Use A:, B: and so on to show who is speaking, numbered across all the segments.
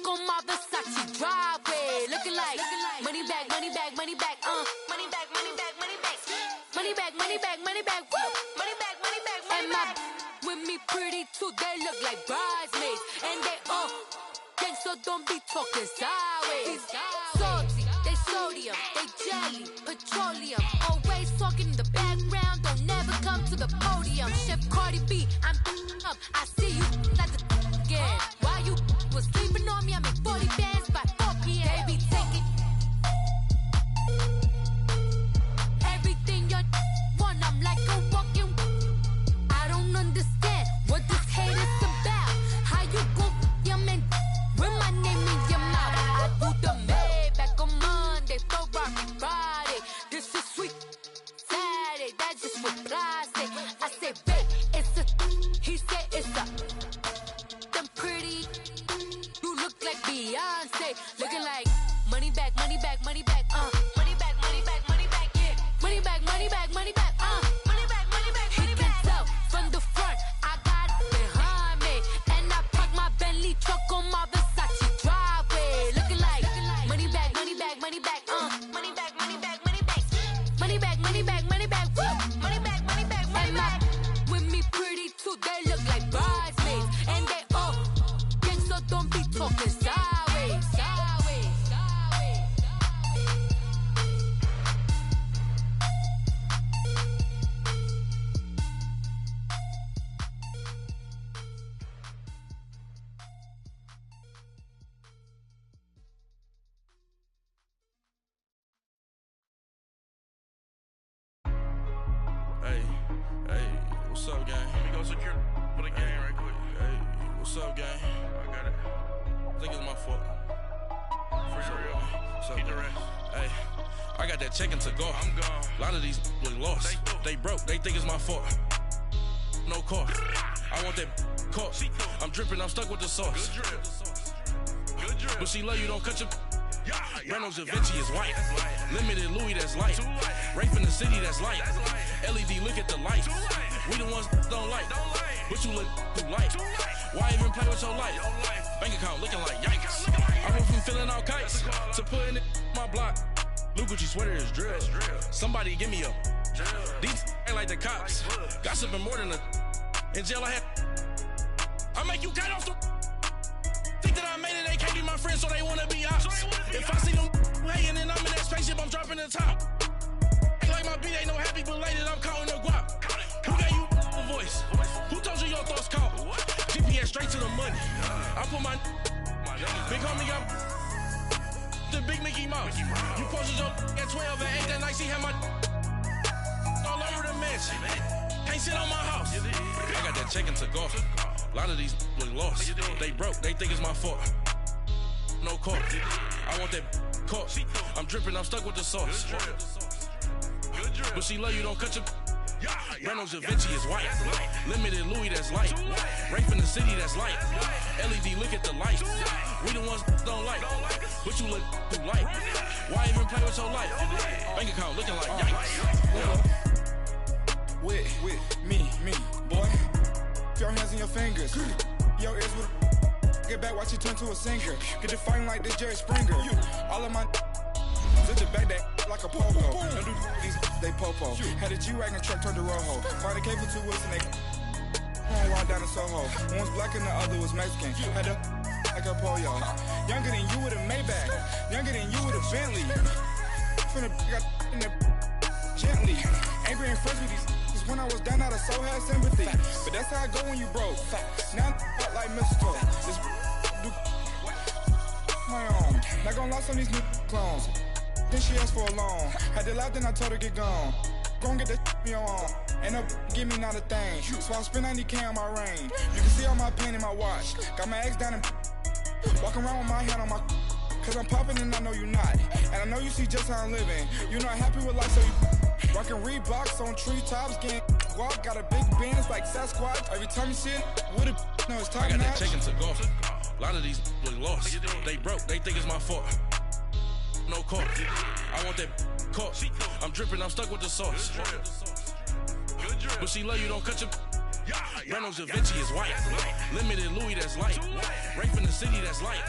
A: on my Versace driveway. Looking like money back, money back, money back, money back, money back, money back, money back, money back, money back, woo, money back, money back, money back. With me pretty too, they look like bridesmaids, and they gang, so don't be talking sideways. Salty, they sodium, they jelly, petroleum. Always talking in the background, don't never come to the podium. Chef Cardi B, I'm up, I see you like the again. While you was sleeping on me, I make 40 bands by 4 p.m. They be taking everything you want, I'm like a walking. I don't understand what this hate is about. How you gon' your man with my name in your mouth? I do the Maybach on Monday, Ferrari Friday. This is sweet Saturday, that's just what I say. I say, babe, it's a, he said it's a, them pretty, you look like Beyonce. Looking like money back, money back, money back, money back, money back, money back, yeah. Money back, money back, money back, money back, money back, money back. He can tell from the front, I got it behind me. And I park my Bentley truck on my Versace driveway. Looking like money back, money back, money back, money back, money back, money back, money back, money back, money back, woo, money back, money back, money back. With me pretty too, they look like bridesmaids, and they all gang, so don't be talking sideways, sideways, sideways.
B: Hey, what's up, gang? Let me go secure for the game right quick. Hey, what's up, gang? I got it. I think it's my fault. For real. Keep the rest. Hey, I got that check-in to go. I'm gone. A lot of these look lost. They broke. They think it's my fault. No car. I want that caught. I'm dripping. I'm stuck with the sauce. Good drip. Good drip. But she love you. Don't cut your. Reynolds Da Vinci is white. Limited Louis, that's light. Rape in the city, that's light. LED, look at the lights. We the ones don't like. But you look too light. Why even play with your life? Bank account looking like yikes. I went from filling out kites to putting it in my block. Blue Gucci sweater is drill. Somebody give me a. These ain't like the cops. Gossiping more than a. In jail I had. I make you cut off the. Think that I made it, they can't be my friends, so they wanna be ops. If I see them hanging and I'm in that spaceship, I'm dropping the top. Ain't like my beat ain't no happy belated, I'm counting the guap. Who gave you a voice? Who told you your thoughts count? GPS straight to the money. I put my big homie got the big Mickey Mouse. You posted your at 12 and 8 that night, she had my all over the mansion. Can't sit on my house. I got that check-in to go. A lot of these look lost. They broke, they think it's my fault. No car. I want that caught. I'm dripping, I'm stuck with the sauce. But she love you, don't cut your. Reynolds Da Vinci is white. Limited Louis, that's light. Rape in the city, that's light. LED, look at the lights. We the ones don't like. But you look too light. Why even play with your life? Bank account looking like yikes.
C: With me, boy. Your hands and your fingers. Your ears with. Get back, watch you turn to a singer. Get it fighting like this Jerry Springer. All of my. Zip the back that like a pogo. Don't do these, they popo. Had a G-Wagon truck turned to Rojo. Find a cable 2 wheels and they. Walk down to Soho. One was black and the other was Mexican. Had a. Like a polio. Younger than you with a Maybach. Younger than you with a Bentley. Finna got in there gently. Angry and friends with these. When I was down out of soul had sympathy. But that's how I go when you broke. Now I'm like mistletoe. This do my own. Not gonna lie on these new clones. Then she asked for a loan. Had to laugh, then I told her get gone. Gon' get that me on. Ain't no give me not a thing. So I spend 90K on my range. You can see all my pain in my watch. Got my ex down and walking around with my hand on my. Cause I'm popping and I know you not. And I know you see just how I'm living. You're not happy with life, so you rockin' Reeboks on treetops, getting walk. Got a big bands like Sasquatch. Every time you see it, with a no, it's time.
B: I got that check-in to go. A lot of these look lost. They broke, they think it's my fault. No car. I want that caught. I'm dripping, I'm stuck with the sauce. But she love you, don't cut your. Reynolds Da Vinci is white. Limited Louis, that's light. Rape in the city, that's light.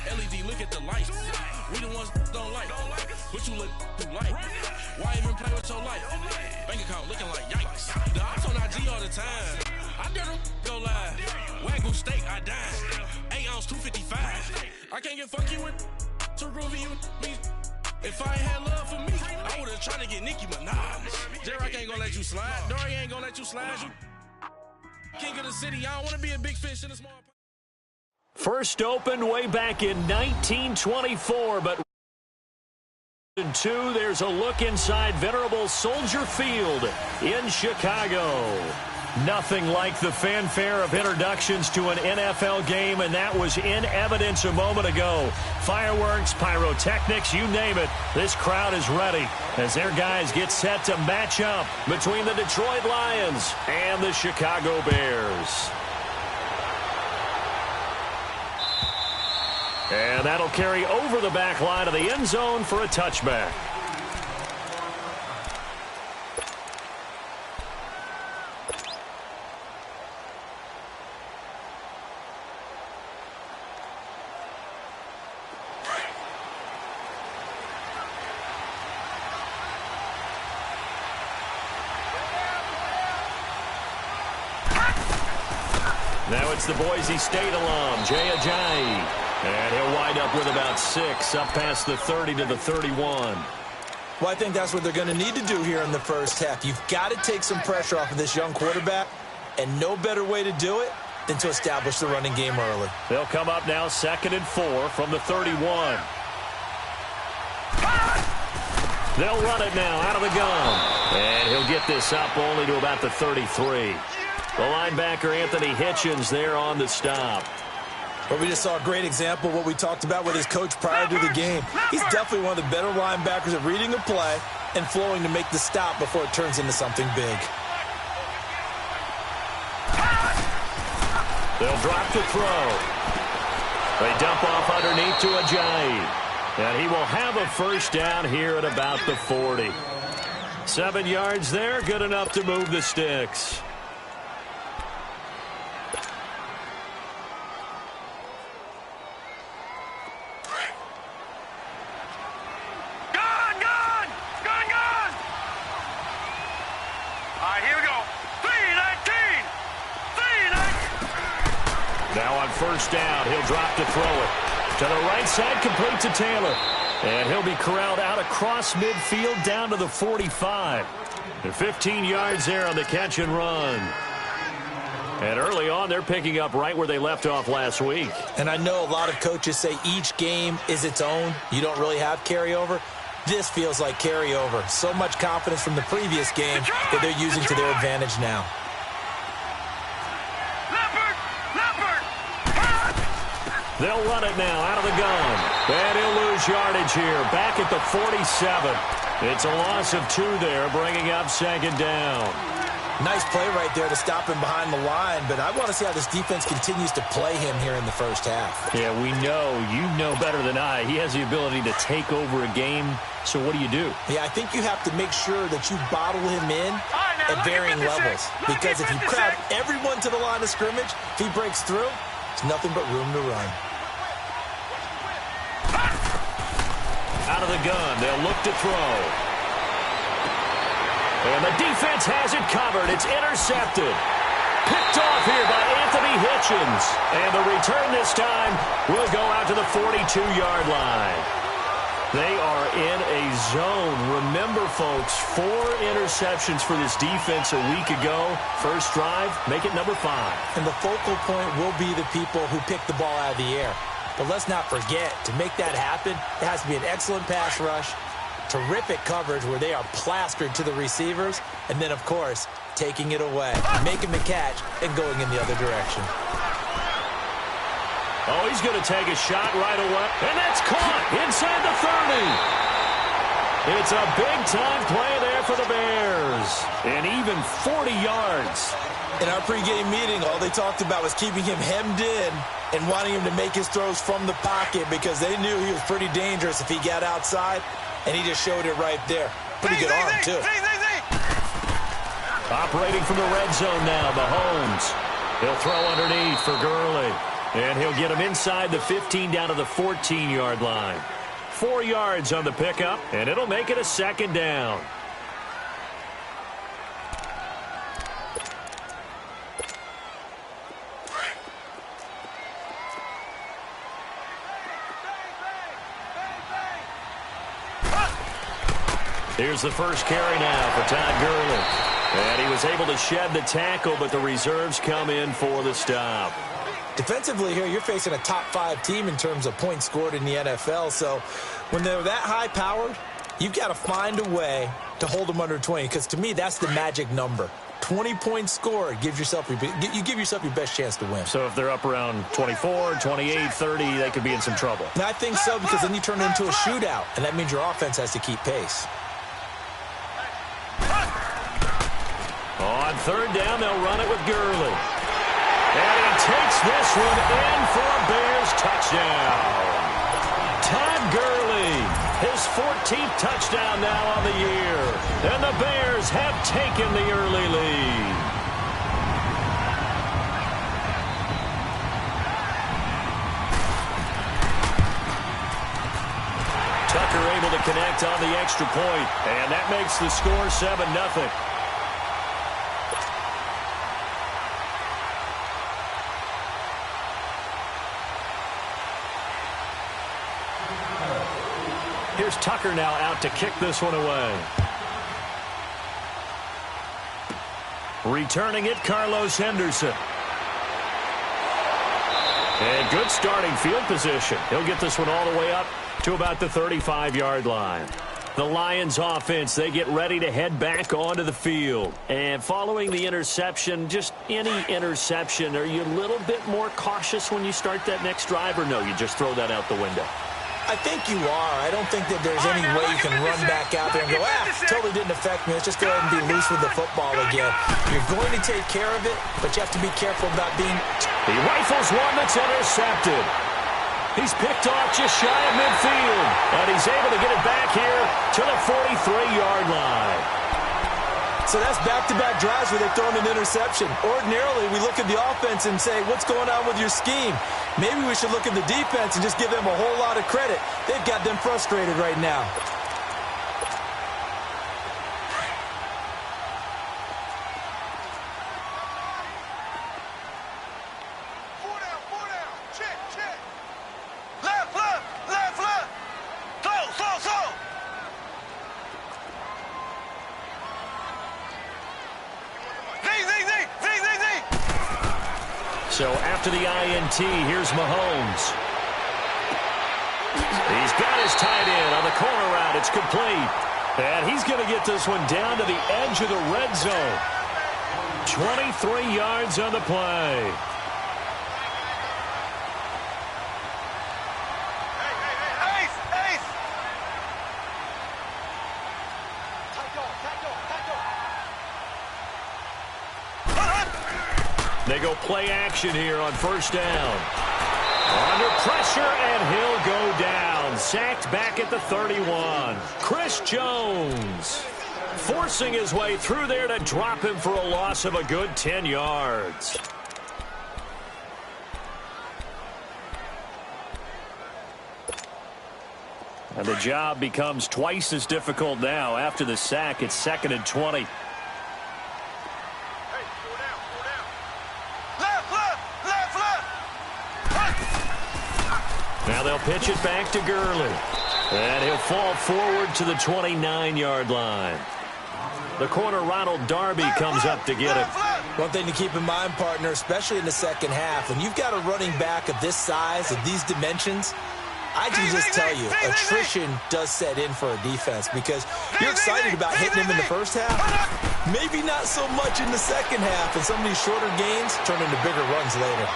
B: LED, look at the lights. We the ones don't like. But you look too light. Why even play with your life? Bank account looking like yikes. The ops on IG all the time. I dare them go live. Wagyu steak, I dine. 8 ounce, 255. I can't get funky with too groovy you me. If I ain't had love for me, I would've tried to get Nicki Minaj. J-Rock ain't gonna let you slide. Dory ain't gonna let you slide. You king of the city. I don't wanna be a big fish in a small.
D: First opened way back in 1924, but in 2, there's a look inside venerable Soldier Field in Chicago. Nothing like the fanfare of introductions to an NFL game, and that was in evidence a moment ago. Fireworks, pyrotechnics, you name it. This crowd is ready as their guys get set to match up between the Detroit Lions and the Chicago Bears. And that'll carry over the back line of the end zone for a touchback. Now it's the Boise State alum, Jay Ajayi. And he'll wind up with about 6, up past the 30 to the 31.
E: Well, I think that's what they're going to need to do here in the first half. You've got to take some pressure off of this young quarterback, and no better way to do it than to establish the running game early.
D: They'll come up now 2nd and 4 from the 31. They'll run it now out of the gun. And he'll get this up only to about the 33. The linebacker, Anthony Hitchens, there on the stop.
E: But we just saw a great example of what we talked about with his coach prior to the game. He's definitely one of the better linebackers at reading a play and flowing to make the stop before it turns into something big.
D: They'll drop the throw. They dump off underneath to Ajayi. And he will have a first down here at about the 40. 7 yards there, good enough to move the sticks. Now on first down, he'll drop to throw it. To the right side, complete to Taylor. And he'll be corralled out across midfield down to the 45. And 15 yards there on the catch and run. And early on, they're picking up right where they left off last week.
E: And I know a lot of coaches say each game is its own. You don't really have carryover. This feels like carryover. So much confidence from the previous game that they're using to their advantage now.
D: They'll run it now out of the gun. And he'll lose yardage here. Back at the 47. It's a loss of 2 there, bringing up 2nd down.
E: Nice play right there to stop him behind the line, but I want to see how this defense continues to play him here in the first half.
D: Yeah, we know. You know better than I. He has the ability to take over a game, so what do you do?
E: Yeah, I think you have to make sure that you bottle him in at varying levels, because if you crowd everyone to the line of scrimmage, if he breaks through, it's nothing but room to run.
D: Out of the gun, they'll look to throw. And the defense has it covered. It's intercepted. Picked off here by Anthony Hitchens. And the return this time will go out to the 42-yard line. They are in a zone. Remember, folks, 4 interceptions for this defense a week ago. First drive, make it number 5.
E: And the focal point will be the people who pick the ball out of the air. But let's not forget, to make that happen, it has to be an excellent pass rush, terrific coverage where they are plastered to the receivers, and then, of course, taking it away, making the catch, and going in the other direction.
D: Oh, he's going to take a shot right away, and that's caught inside the 30. It's a big-time play there for the Bears, and even 40 yards.
E: In our pregame meeting, all they talked about was keeping him hemmed in and wanting him to make his throws from the pocket because they knew he was pretty dangerous if he got outside, and he just showed it right there. Pretty good arm, too.
D: Operating from the red zone now, Mahomes. He'll throw underneath for Gurley. And he'll get him inside the 15 down to the 14-yard line. 4 yards on the pickup, and it'll make it a second down. Here's the first carry now for Todd Gurley. And he was able to shed the tackle, but the reserves come in for the stop.
E: Defensively here, you're facing a top 5 team in terms of points scored in the NFL. So when they're that high-powered, you've got to find a way to hold them under 20, because to me, that's the magic number. 20 points scored, you give yourself your best chance to win.
D: So if they're up around 24, 28, 30, they could be in some trouble.
E: And I think so, because then you turn it into a shootout, and that means your offense has to keep pace.
D: On third down, they'll run it with Gurley. And he takes this one in for a Bears touchdown. Todd Gurley, his 14th touchdown now on the year. And the Bears have taken the early lead. Tucker able to connect on the extra point, and that makes the score 7-0. Here's Tucker now out to kick this one away. Returning it, Carlos Henderson. And good starting field position. He'll get this one all the way up to about the 35-yard line. The Lions offense, they get ready to head back onto the field. And following the interception, just any interception, are you a little bit more cautious when you start that next drive, or no, you just throw that out the window?
E: I think you are. I don't think that there's any way you can run back out there and go, totally didn't affect me. Let's just go ahead and be loose with the football again. You're going to take care of it, but you have to be careful about being...
D: He rifles one that's intercepted. He's picked off just shy of midfield, and he's able to get it back here to the 43-yard line.
E: So that's back-to-back drives where they've thrown an interception. Ordinarily, we look at the offense and say, what's going on with your scheme? Maybe we should look at the defense and just give them a whole lot of credit. They've got them frustrated right now.
D: So after the INT, here's Mahomes. He's got his tight end on the corner route. It's complete. And he's going to get this one down to the edge of the red zone. 23 yards on the play. They go play action here on first down. Under pressure, and he'll go down. Sacked back at the 31. Chris Jones forcing his way through there to drop him for a loss of a good 10 yards. And the job becomes twice as difficult now. After the sack, it's 2nd and 20. Now they'll pitch it back to Gurley. And he'll fall forward to the 29-yard line. The corner, Ronald Darby, comes up to get him.
E: One thing to keep in mind, partner, especially in the second half, when you've got a running back of this size, of these dimensions, I can just tell you, attrition does set in for a defense, because you're excited about hitting him in the first half. Maybe not so much in the second half, and some of these shorter gains turn into bigger runs later.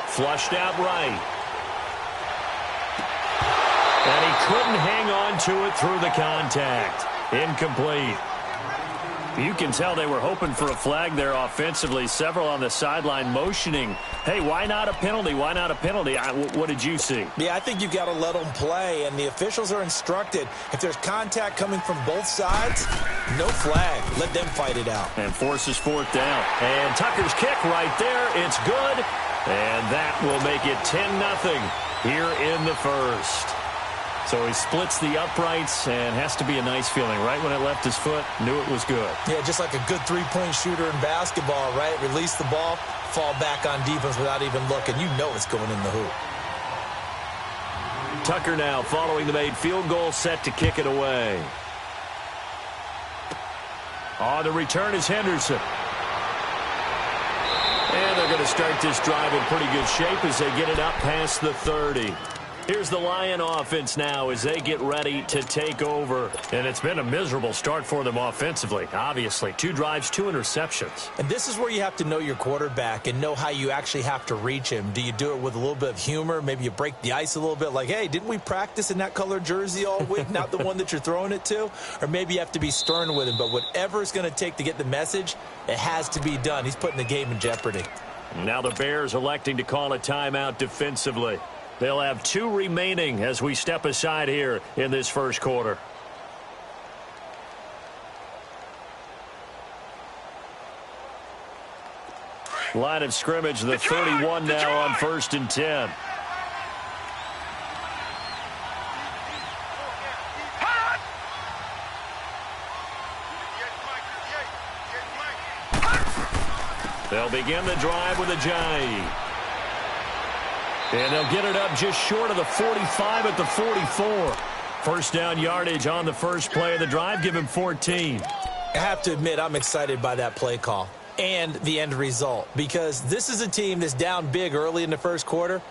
D: Flushed out right. And he couldn't hang on to it through the contact. Incomplete. You can tell they were hoping for a flag there offensively. Several on the sideline motioning, hey, why not a penalty? Why not a penalty? What did you see?
E: Yeah, I think you've got to let them play, and the officials are instructed, if there's contact coming from both sides, no flag. Let them fight it out.
D: And forces fourth down. And Tucker's kick right there. It's good. And that will make it 10-0 here in the first. So he splits the uprights, and has to be a nice feeling. Right when it left his foot, knew it was good.
E: Yeah, just like a good three-point shooter in basketball, right? Release the ball, fall back on defense without even looking. You know it's going in the hoop.
D: Tucker now following the made field goal, set to kick it away. On the return is Henderson. And they're going to start this drive in pretty good shape as they get it up past the 30. Here's the Lion offense now as they get ready to take over. And it's been a miserable start for them offensively, obviously. 2 drives, 2 interceptions.
E: And this is where you have to know your quarterback and know how you actually have to reach him. Do you do it with a little bit of humor? Maybe you break the ice a little bit like, hey, didn't we practice in that color jersey all week, not the one that you're throwing it to? Or maybe you have to be stern with him. But whatever it's going to take to get the message, it has to be done. He's putting the game in jeopardy.
D: Now the Bears electing to call a timeout defensively. They'll have 2 remaining as we step aside here in this first quarter. Line of scrimmage, the 31 now on 1st and 10. They'll begin the drive with a Ajayi. And they'll get it up just short of the 45 at the 44. First down yardage on the first play of the drive. Give him 14.
E: I have to admit, I'm excited by that play call and the end result, because this is a team that's down big early in the first quarter,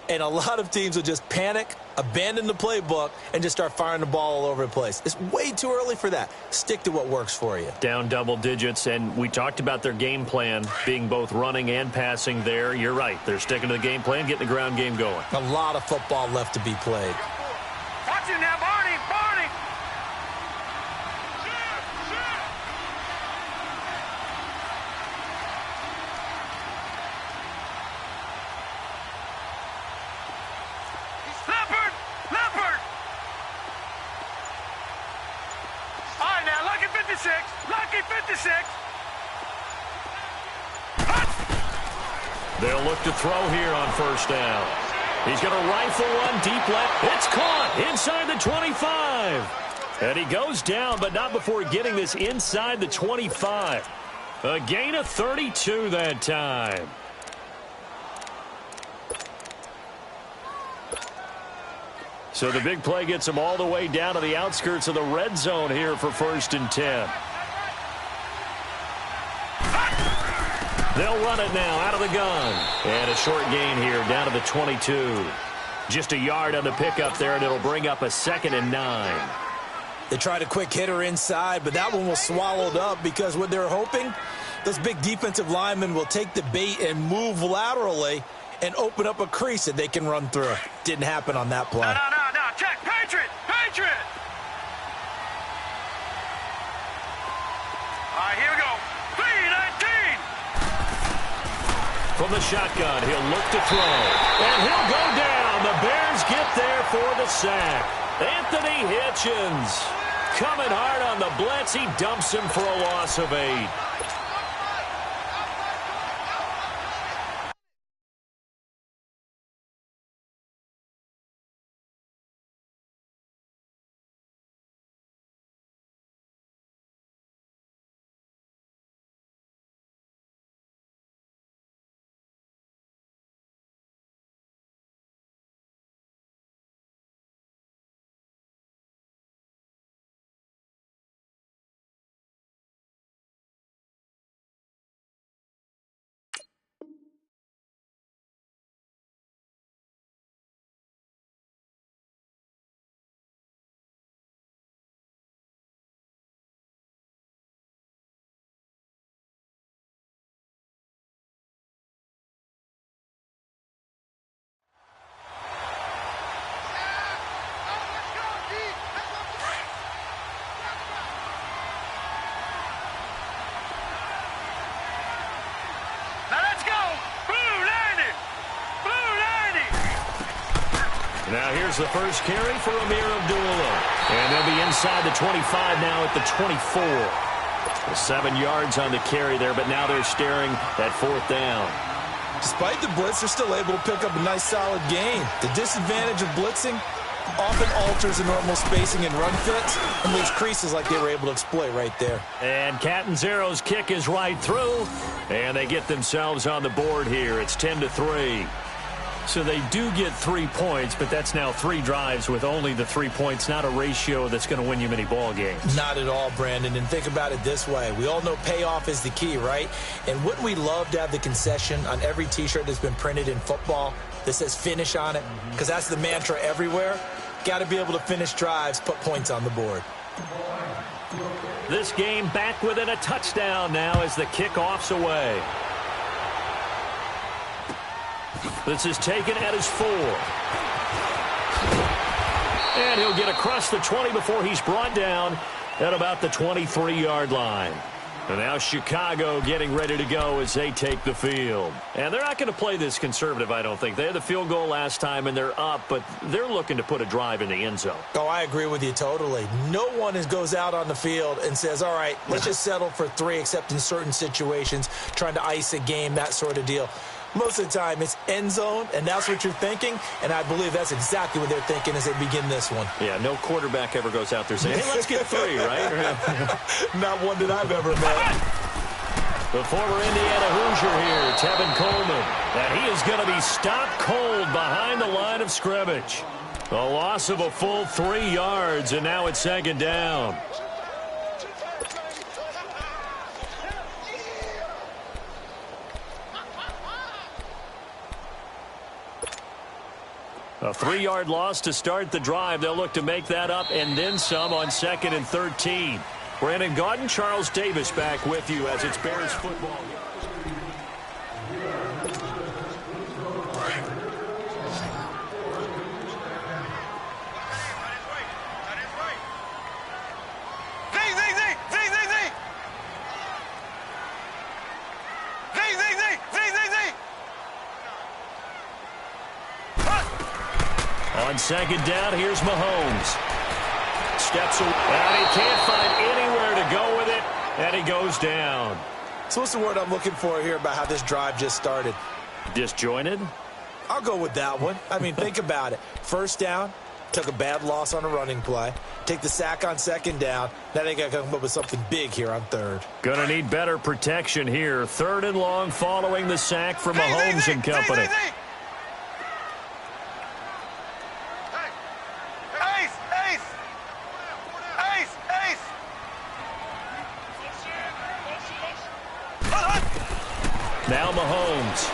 E: and a lot of teams will just panic, abandon the playbook, and just start firing the ball all over the place. It's way too early for that. Stick to what works for you.
D: Down double digits, and we talked about their game plan being both running and passing there. You're right. They're sticking to the game plan, getting the ground game going.
E: A lot of football left to be played.
F: Watch it now, Barney! Barney! Leopard! Leopard! All right, now, lucky 56. Lucky 56.
D: They'll look to throw here on first down. He's going to rifle one deep left. It's caught inside the 25. And he goes down, but not before getting this inside the 25. A gain of 32 that time. So the big play gets him all the way down to the outskirts of the red zone here for 1st and 10. They'll run it now out of the gun. And a short gain here down to the 22. Just a yard on the pickup there, and it'll bring up a 2nd and 9.
E: They tried a quick hitter inside, but that one was swallowed up because what they're hoping, those big defensive linemen will take the bait and move laterally and open up a crease that they can run through. Didn't happen on that play.
F: No. Check. Patriot! Patriot! All right, here we go. 3-19.
D: From the shotgun, he'll look to throw. And he'll go down. The Bears get there for the sack. Anthony Hitchens coming hard on the blitz. He dumps him for a loss of 8. Now here's the first carry for Amir Abdullah. And they'll be inside the 25 now at the 24. 7 yards on the carry there, but now they're staring at 4th down.
E: Despite the blitz, they're still able to pick up a nice, solid gain. The disadvantage of blitzing often alters the normal spacing and run fits and leaves creases like they were able to exploit right there.
D: And Catanzaro's kick is right through, and they get themselves on the board here. It's 10-3. So they do get 3 points, but that's now 3 drives with only the 3 points, not a ratio that's going to win you many ball games.
E: Not at all, Brandon. And think about it this way. We all know payoff is the key, right? And wouldn't we love to have the concession on every T-shirt that's been printed in football that says finish on it? Because that's the mantra everywhere. Got to be able to finish drives, put points on the board.
D: This game back within a touchdown now as the kickoff's away. This is taken at his 4. And he'll get across the 20 before he's brought down at about the 23-yard line. And now Chicago getting ready to go as they take the field. And they're not going to play this conservative, I don't think. They had the field goal last time, and they're up, but they're looking to put a drive in the end zone.
E: Oh, I agree with you totally. No one goes out on the field and says, all right, let's just settle for 3, except in certain situations, trying to ice a game, that sort of deal. Most of the time, it's end zone, and that's what you're thinking, and I believe that's exactly what they're thinking as they begin this one.
D: Yeah, no quarterback ever goes out there saying, hey, let's get 3, right?
E: Not one that I've ever met.
D: The former Indiana Hoosier here, Tevin Coleman, and he is going to be stopped cold behind the line of scrimmage. A loss of a full 3 yards, and now it's second down. A 3-yard loss to start the drive. They'll look to make that up and then some on 2nd and 13. Brandon Gaudin, Charles Davis back with you as it's Bears football. On second down, here's Mahomes. Steps away, and he can't find anywhere to go with it, and he goes down.
E: So what's the word I'm looking for here about how this drive just started?
D: Disjointed?
E: I'll go with that one. I mean, think about it. First down, took a bad loss on a running play. Take the sack on second down. Now they got to come up with something big here on third.
D: Going to need better protection here. 3rd and long following the sack from Mahomes and company. Now Mahomes.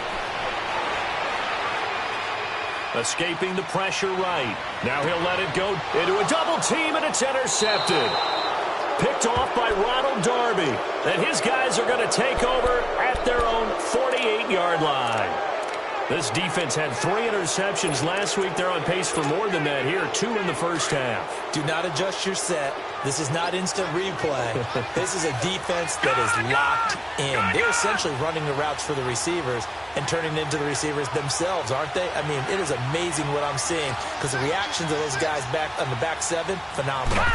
D: Escaping the pressure right. Now he'll let it go into a double team, and it's intercepted. Picked off by Ronald Darby. And his guys are going to take over at their own 48-yard line. This defense had 3 interceptions last week. They're on pace for more than that here. 2 in the first half.
E: Do not adjust your set. This is not instant replay. This is a defense that is locked in. They're essentially running the routes for the receivers and turning it into the receivers themselves, aren't they? I mean, it is amazing what I'm seeing because the reactions of those guys back on the back 7, phenomenal.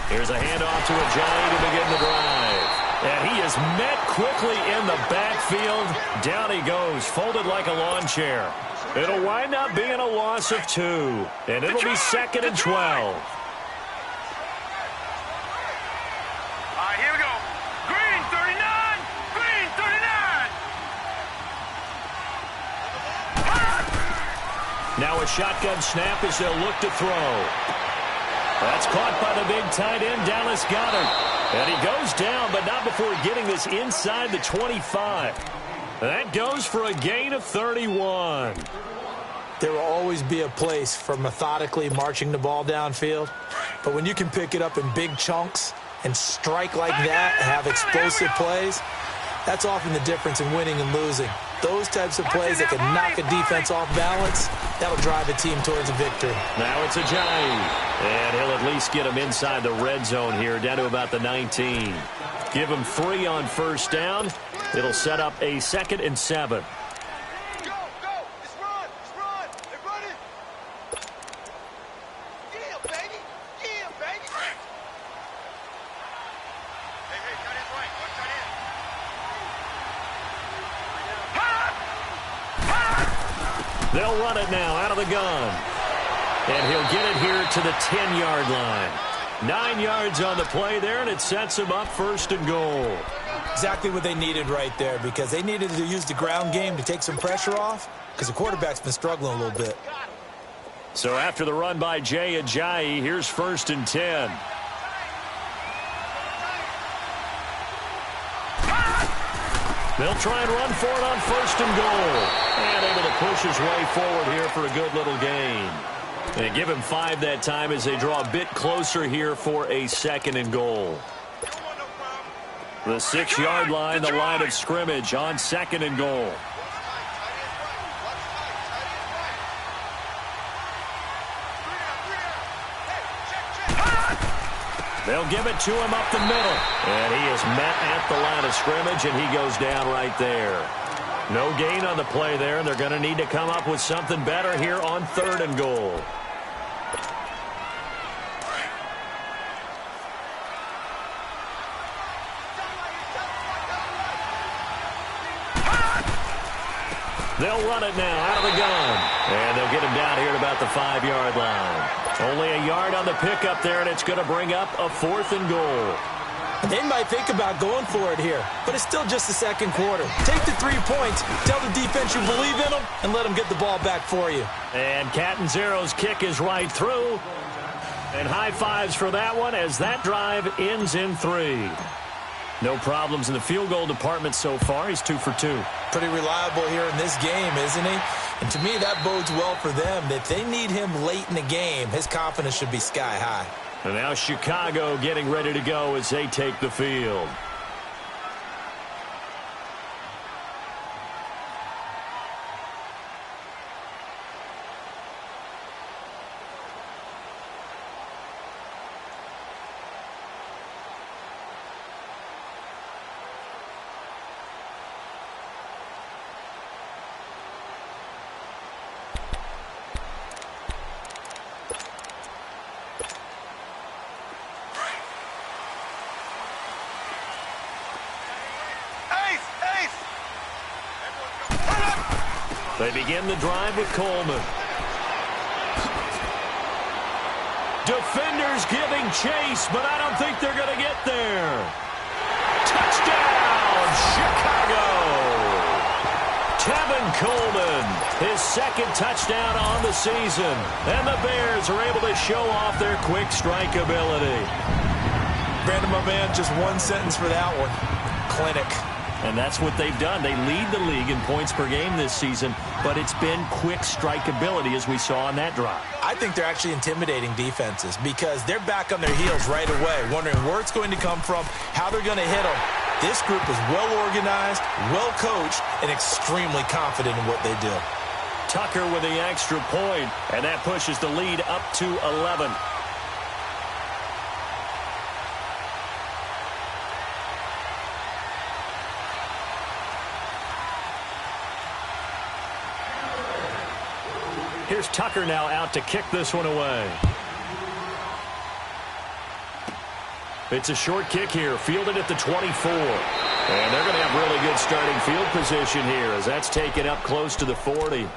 D: Here's a handoff to Ajayi to begin the drive. And he is met quickly in the backfield. Down he goes, folded like a lawn chair. It'll wind up being a loss of 2. And it'll be 2nd and 12.
F: Here we go. Green 39. Green 39.
D: Now a shotgun snap as they'll look to throw. That's caught by the big tight end, Dallas Goedert. And he goes down, but not before getting this inside the 25. That goes for a gain of 31.
E: There will always be a place for methodically marching the ball downfield. But when you can pick it up in big chunks and strike like that and have explosive plays, that's often the difference in winning and losing. Those types of plays that can knock a defense off balance, that'll drive a team towards a victory.
D: Now it's Ajayi. And he'll at least get him inside the red zone here, down to about the 19. Give him 3 on first down. It'll set up a 2nd and 7.
F: Go, go. Let's run. Let's run. They're running. Yeah, baby. Yeah, baby. Hey, tight end's right. Tight end.
D: They'll run it now out of the gun. And he'll get it here to the 10-yard line. 9 yards on the play there, and it sets him up 1st and goal.
E: Exactly what they needed right there, because they needed to use the ground game to take some pressure off, because the quarterback's been struggling a little bit.
D: So after the run by Jay Ajayi, here's 1st and 10. They'll try and run for it on 1st and goal. And able to push his way forward here for a good little gain. They give him 5 that time as they draw a bit closer here for a 2nd and goal. The 6-yard line, the line of scrimmage on 2nd and goal. They'll give it to him up the middle. And he is met at the line of scrimmage, and he goes down right there. No gain on the play there, and they're going to need to come up with something better here on 3rd and goal. They'll run it now out of the gun. And they'll get him down here at about the 5-yard line. Only a yard on the pickup there, and it's going to bring up a 4th and goal.
E: They might think about going for it here, but it's still just the 2nd quarter. Take the 3 points, tell the defense you believe in them, and let them get the ball back for you.
D: And Catanzaro's kick is right through. And high fives for that one as that drive ends in 3. No problems in the field goal department so far. He's 2 for 2.
E: Pretty reliable here in this game, isn't he? And to me, that bodes well for them. If they need him late in the game, his confidence should be sky high.
D: And now Chicago getting ready to go as they take the field. They begin the drive with Coleman. Defenders giving chase, but I don't think they're going to get there. Touchdown, Chicago! Tevin Coleman, his 2nd touchdown on the season. And the Bears are able to show off their quick strike ability.
E: Brandon, my man, just one sentence for that one. Clinic.
D: And that's what they've done. They lead the league in points per game this season, but it's been quick strike ability as we saw on that drive.
E: I think they're actually intimidating defenses because they're back on their heels right away, wondering where it's going to come from, how they're going to hit them. This group is well organized, well coached, and extremely confident in what they do.
D: Tucker with the extra point, and that pushes the lead up to 11. Here's Tucker now out to kick this one away. It's a short kick here, fielded at the 24. And they're going to have really good starting field position here as that's taken up close to the 40.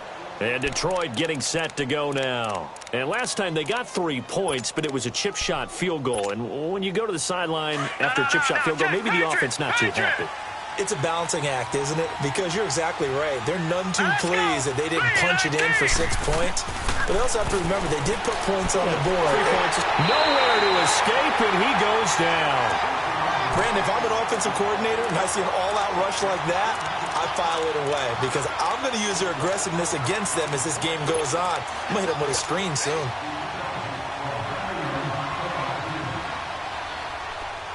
D: And Detroit getting set to go now. And last time they got 3 points, but it was a chip shot field goal. And when you go to the sideline after a chip shot field goal, maybe the offense not too happy.
E: It's a balancing act, isn't it? Because you're exactly right. They're none too pleased that they didn't punch it in for 6 points. But they also have to remember they did put points on the board.
D: 3 points. Nowhere to escape, and he goes down.
E: Brandon, if I'm an offensive coordinator and I see an all-out rush like that, I file it away because I'm going to use their aggressiveness against them as this game goes on. I'm going to hit them with a screen soon.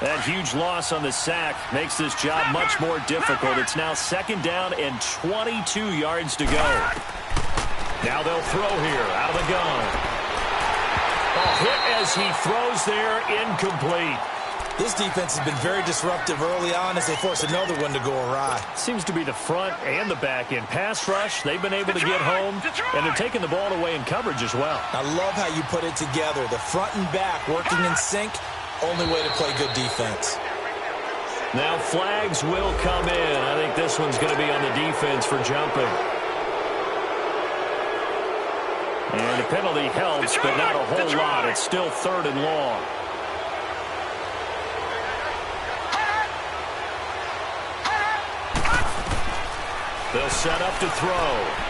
D: That huge loss on the sack makes this job much more difficult. It's now 2nd down and 22 yards to go. Now they'll throw here out of the gun. A hit as he throws there, incomplete.
E: This defense has been very disruptive early on as they force another one to go awry.
D: Seems to be the front and the back end. Pass rush, they've been able to get home, and they're taking the ball away in coverage as well.
E: I love how you put it together. The front and back working in sync. Only way to play good defense.
D: Now flags will come in. I think this one's going to be on the defense for jumping. And the penalty helps, but not a whole lot. It's still 3rd and long. They'll set up to throw.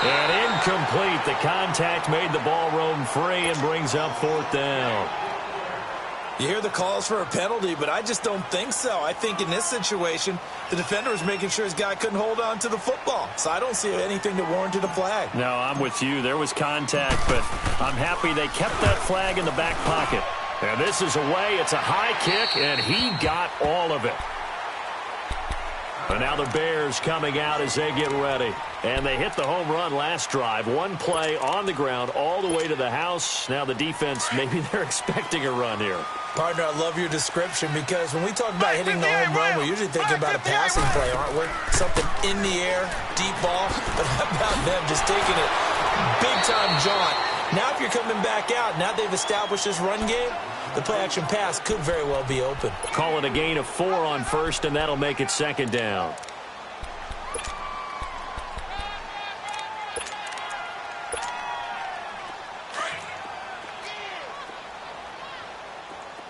D: And incomplete. The contact made the ball roam free and brings up 4th down.
E: You hear the calls for a penalty, but I just don't think so. I think in this situation, the defender was making sure his guy couldn't hold on to the football. So I don't see anything that warranted a flag.
D: No, I'm with you. There was contact, but I'm happy they kept that flag in the back pocket. And this is away. It's a high kick, and he got all of it. And now the Bears coming out as they get ready. And they hit the home run last drive. One play on the ground all the way to the house. Now the defense, maybe they're expecting a run here.
E: Partner, I love your description because when we talk about hitting the home run, we're usually thinking about a passing play, aren't we? Something in the air, deep ball. But how about them just taking it big-time jaunt? Now if you're coming back out, now they've established this run game, the play-action pass could very well be open.
D: Call it a gain of 4 on first, and that'll make it 2nd down.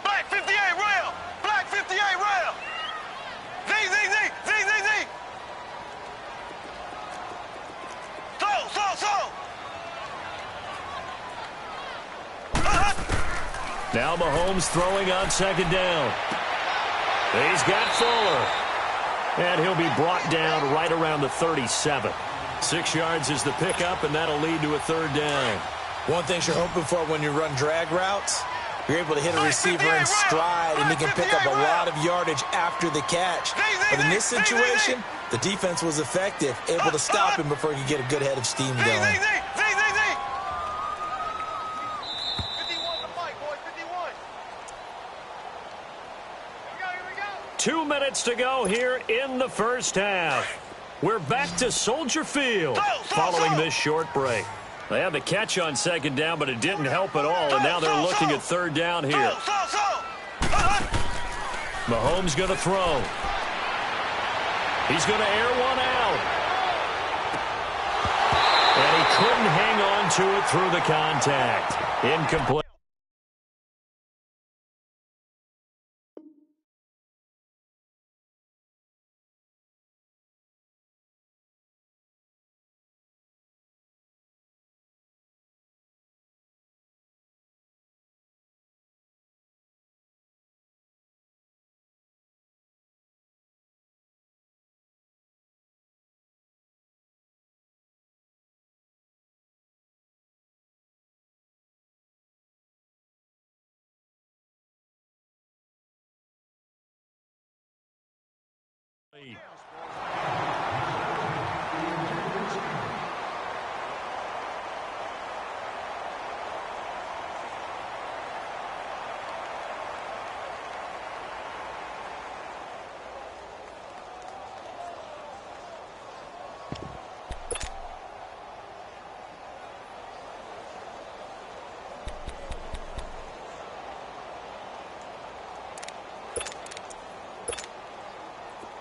F: Black 58 rail! Black 58 rail! Z, Z, Z, Z, Z, Z! So!
D: Now Mahomes throwing on 2nd down. He's got Fuller. And he'll be brought down right around the 37. 6 yards is the pickup, and that'll lead to a 3rd down.
E: One thing you're hoping for when you run drag routes, you're able to hit a receiver in stride, and he can pick up a lot of yardage after the catch. But in this situation, the defense was effective, able to stop him before he could get a good head of steam going.
D: 2 minutes to go here in the first half. We're back to Soldier Field following this short break. They had the catch on 2nd down, but it didn't help at all, and now they're looking at 3rd down here. Mahomes going to throw. He's going to air one out. And he couldn't hang on to it through the contact. Incomplete.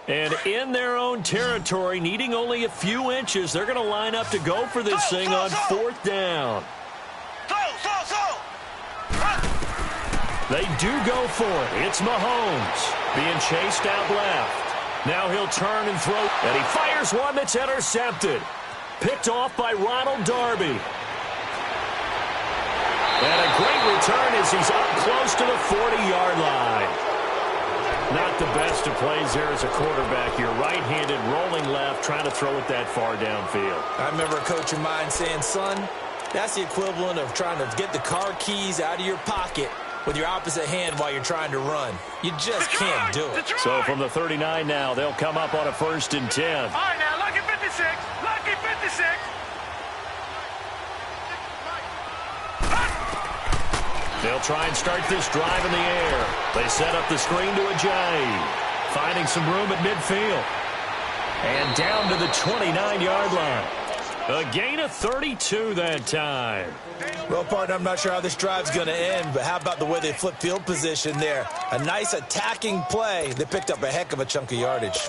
D: And in their own territory, needing only a few inches, they're going to line up to go for this thing on 4th down. They do go for it. It's Mahomes being chased out left. Now he'll turn and throw, and he fires one that's intercepted. Picked off by Ronald Darby. And a great return as he's up close to the 40-yard line. Not the best of plays there as a quarterback. You're right-handed, rolling left, trying to throw it that far downfield.
E: I remember a coach of mine saying, son, that's the equivalent of trying to get the car keys out of your pocket with your opposite hand while you're trying to run. You just can't do it.
D: So from the 39 now, they'll come up on a 1st and 10.
F: All right, now, lucky 56. Lucky 56.
D: They'll try and start this drive in the air. They set up the screen to Ajayi, finding some room at midfield. And down to the 29-yard line. A gain of 32 that time.
E: Well, partner, I'm not sure how this drive's going to end, but how about the way they flip field position there? A nice attacking play. They picked up a heck of a chunk of yardage.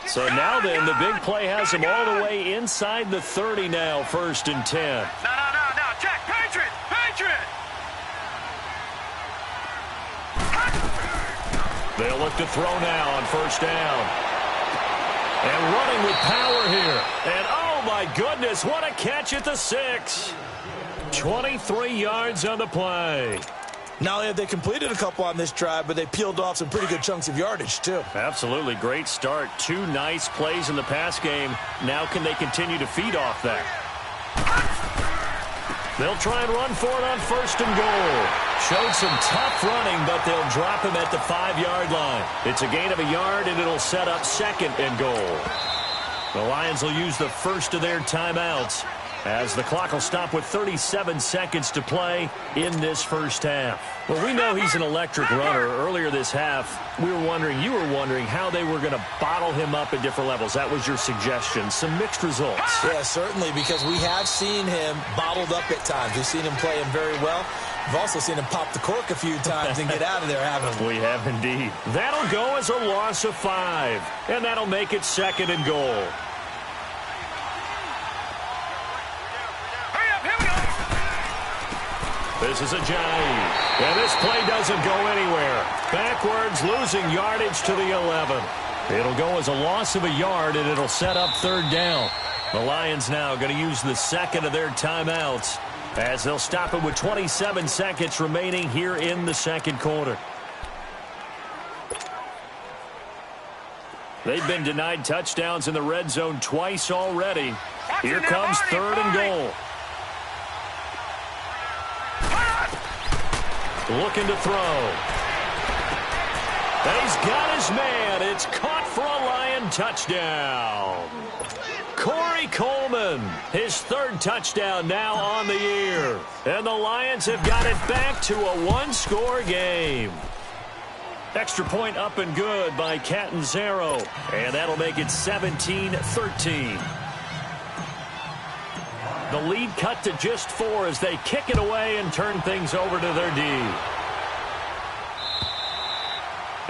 D: So now then, the big play has him all the way inside the 30 now, 1st and 10.
F: No, Jack, Patriot!
D: They'll look to throw now on 1st down. And running with power here. And oh my goodness, what a catch at the 6. 23 yards on the play.
E: Not only have they completed a couple on this drive, but they peeled off some pretty good chunks of yardage, too.
D: Absolutely. Great start. 2 nice plays in the pass game. Now can they continue to feed off that? They'll try and run for it on 1st and goal. Showed some tough running, but they'll drop him at the 5-yard line. It's a gain of a yard, and it'll set up 2nd and goal. The Lions will use the first of their timeouts, as the clock will stop with 37 seconds to play in this first half. Well, we know he's an electric runner. Earlier this half, you were wondering how they were going to bottle him up at different levels. That was your suggestion. Some mixed results.
E: Yeah, certainly, because we have seen him bottled up at times. We've seen him play him very well. We've also seen him pop the cork a few times and get out of there, haven't we?
D: We have indeed. That'll go as a loss of 5, and that'll make it 2nd and goal. This is a jive, and this play doesn't go anywhere. Backwards, losing yardage to the 11. It'll go as a loss of a yard, and it'll set up 3rd down. The Lions now going to use the 2nd of their timeouts, as they'll stop it with 27 seconds remaining here in the 2nd quarter. They've been denied touchdowns in the red zone twice already. Here comes 3rd and goal. Looking to throw. And he's got his man. It's caught for a Lion touchdown. Corey Coleman, his 3rd touchdown now on the year. And the Lions have got it back to a 1-score game. Extra point up and good by Catanzaro. And that'll make it 17-13. The lead cut to just 4 as they kick it away and turn things over to their D.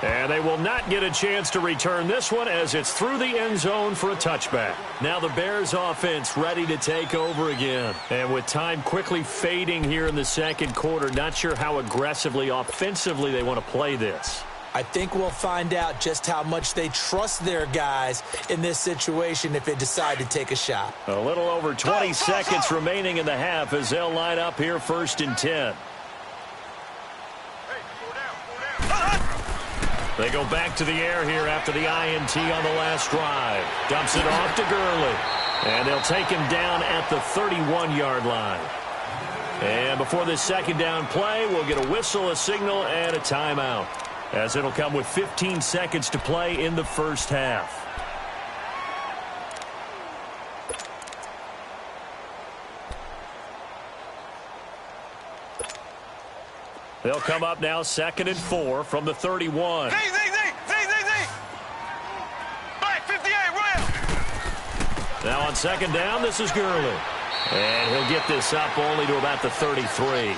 D: And they will not get a chance to return this one as it's through the end zone for a touchback. Now the Bears offense ready to take over again. And with time quickly fading here in the 2nd quarter, not sure how aggressively, offensively they want to play this.
E: I think we'll find out just how much they trust their guys in this situation if they decide to take a shot.
D: A little over 20 seconds remaining in the half as they'll line up here 1st and 10. They go back to the air here after the INT on the last drive. Dumps it off to Gurley. And they'll take him down at the 31-yard line. And before this 2nd down play, we'll get a whistle, a signal, and a timeout, as it'll come with 15 seconds to play in the first half. They'll come up now 2nd and 4 from the 31.
F: Z. Black 58, rail.
D: Now on 2nd down, this is Gurley. And he'll get this up only to about the 33.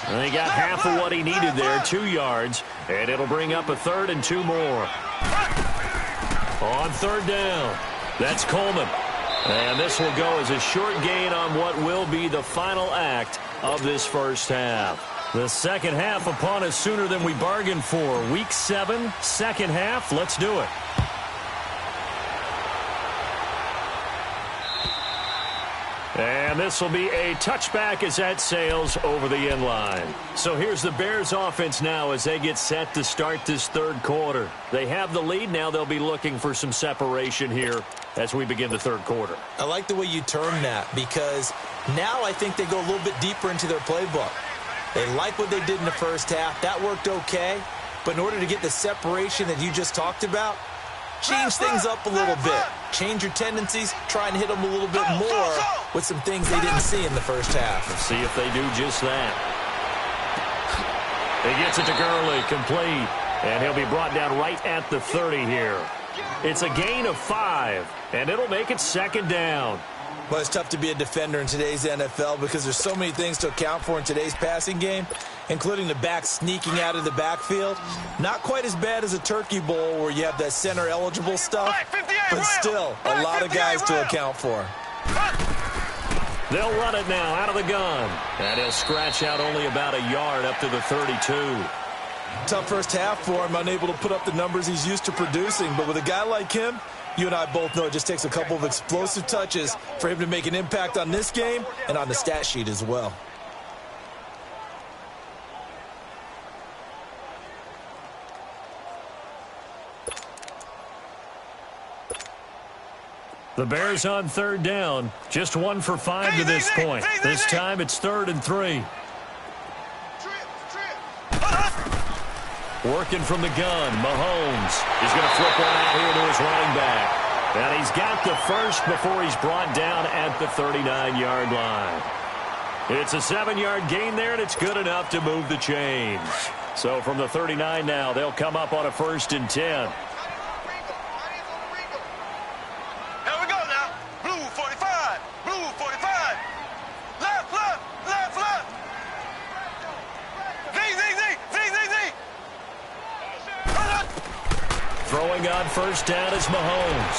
D: And he got half of what he needed there, 2 yards, and it'll bring up a 3rd and 2 more. On 3rd down, that's Coleman. And this will go as a short gain on what will be the final act of this first half. The 2nd half upon us sooner than we bargained for. Week 7, 2nd half, let's do it. And this will be a touchback as that sails over the end line. So here's the Bears offense now as they get set to start this 3rd quarter. They have the lead. Now they'll be looking for some separation here as we begin the 3rd quarter.
E: I like the way you term that, because now I think they go a little bit deeper into their playbook. They like what they did in the first half. That worked okay. But in order to get the separation that you just talked about, change things up a little bit. Change your tendencies. Try and hit them a little bit more with some things they didn't see in the first half.
D: Let's see if they do just that. He gets it to Gurley, complete. And he'll be brought down right at the 30 here. It's a gain of 5, and it'll make it 2nd down.
E: Well, it's tough to be a defender in today's NFL because there's so many things to account for in today's passing game, including the back sneaking out of the backfield. Not quite as bad as a turkey bowl where you have that center-eligible stuff, but still a lot of guys to account for.
D: They'll run it now out of the gun. And he'll scratch out only about a yard up to the 32.
E: Tough first half for him, unable to put up the numbers he's used to producing. But with a guy like him, you and I both know it just takes a couple of explosive touches for him to make an impact on this game and on the stat sheet as well.
D: The Bears on third down. Just 1 for 5 to this point. This time it's 3rd and 3. Working from the gun, Mahomes is going to flip one out here to his running back. And he's got the first before he's brought down at the 39-yard line. It's a 7-yard gain there, and it's good enough to move the chains. So from the 39 now, they'll come up on a 1st and 10. Throwing on first down is Mahomes.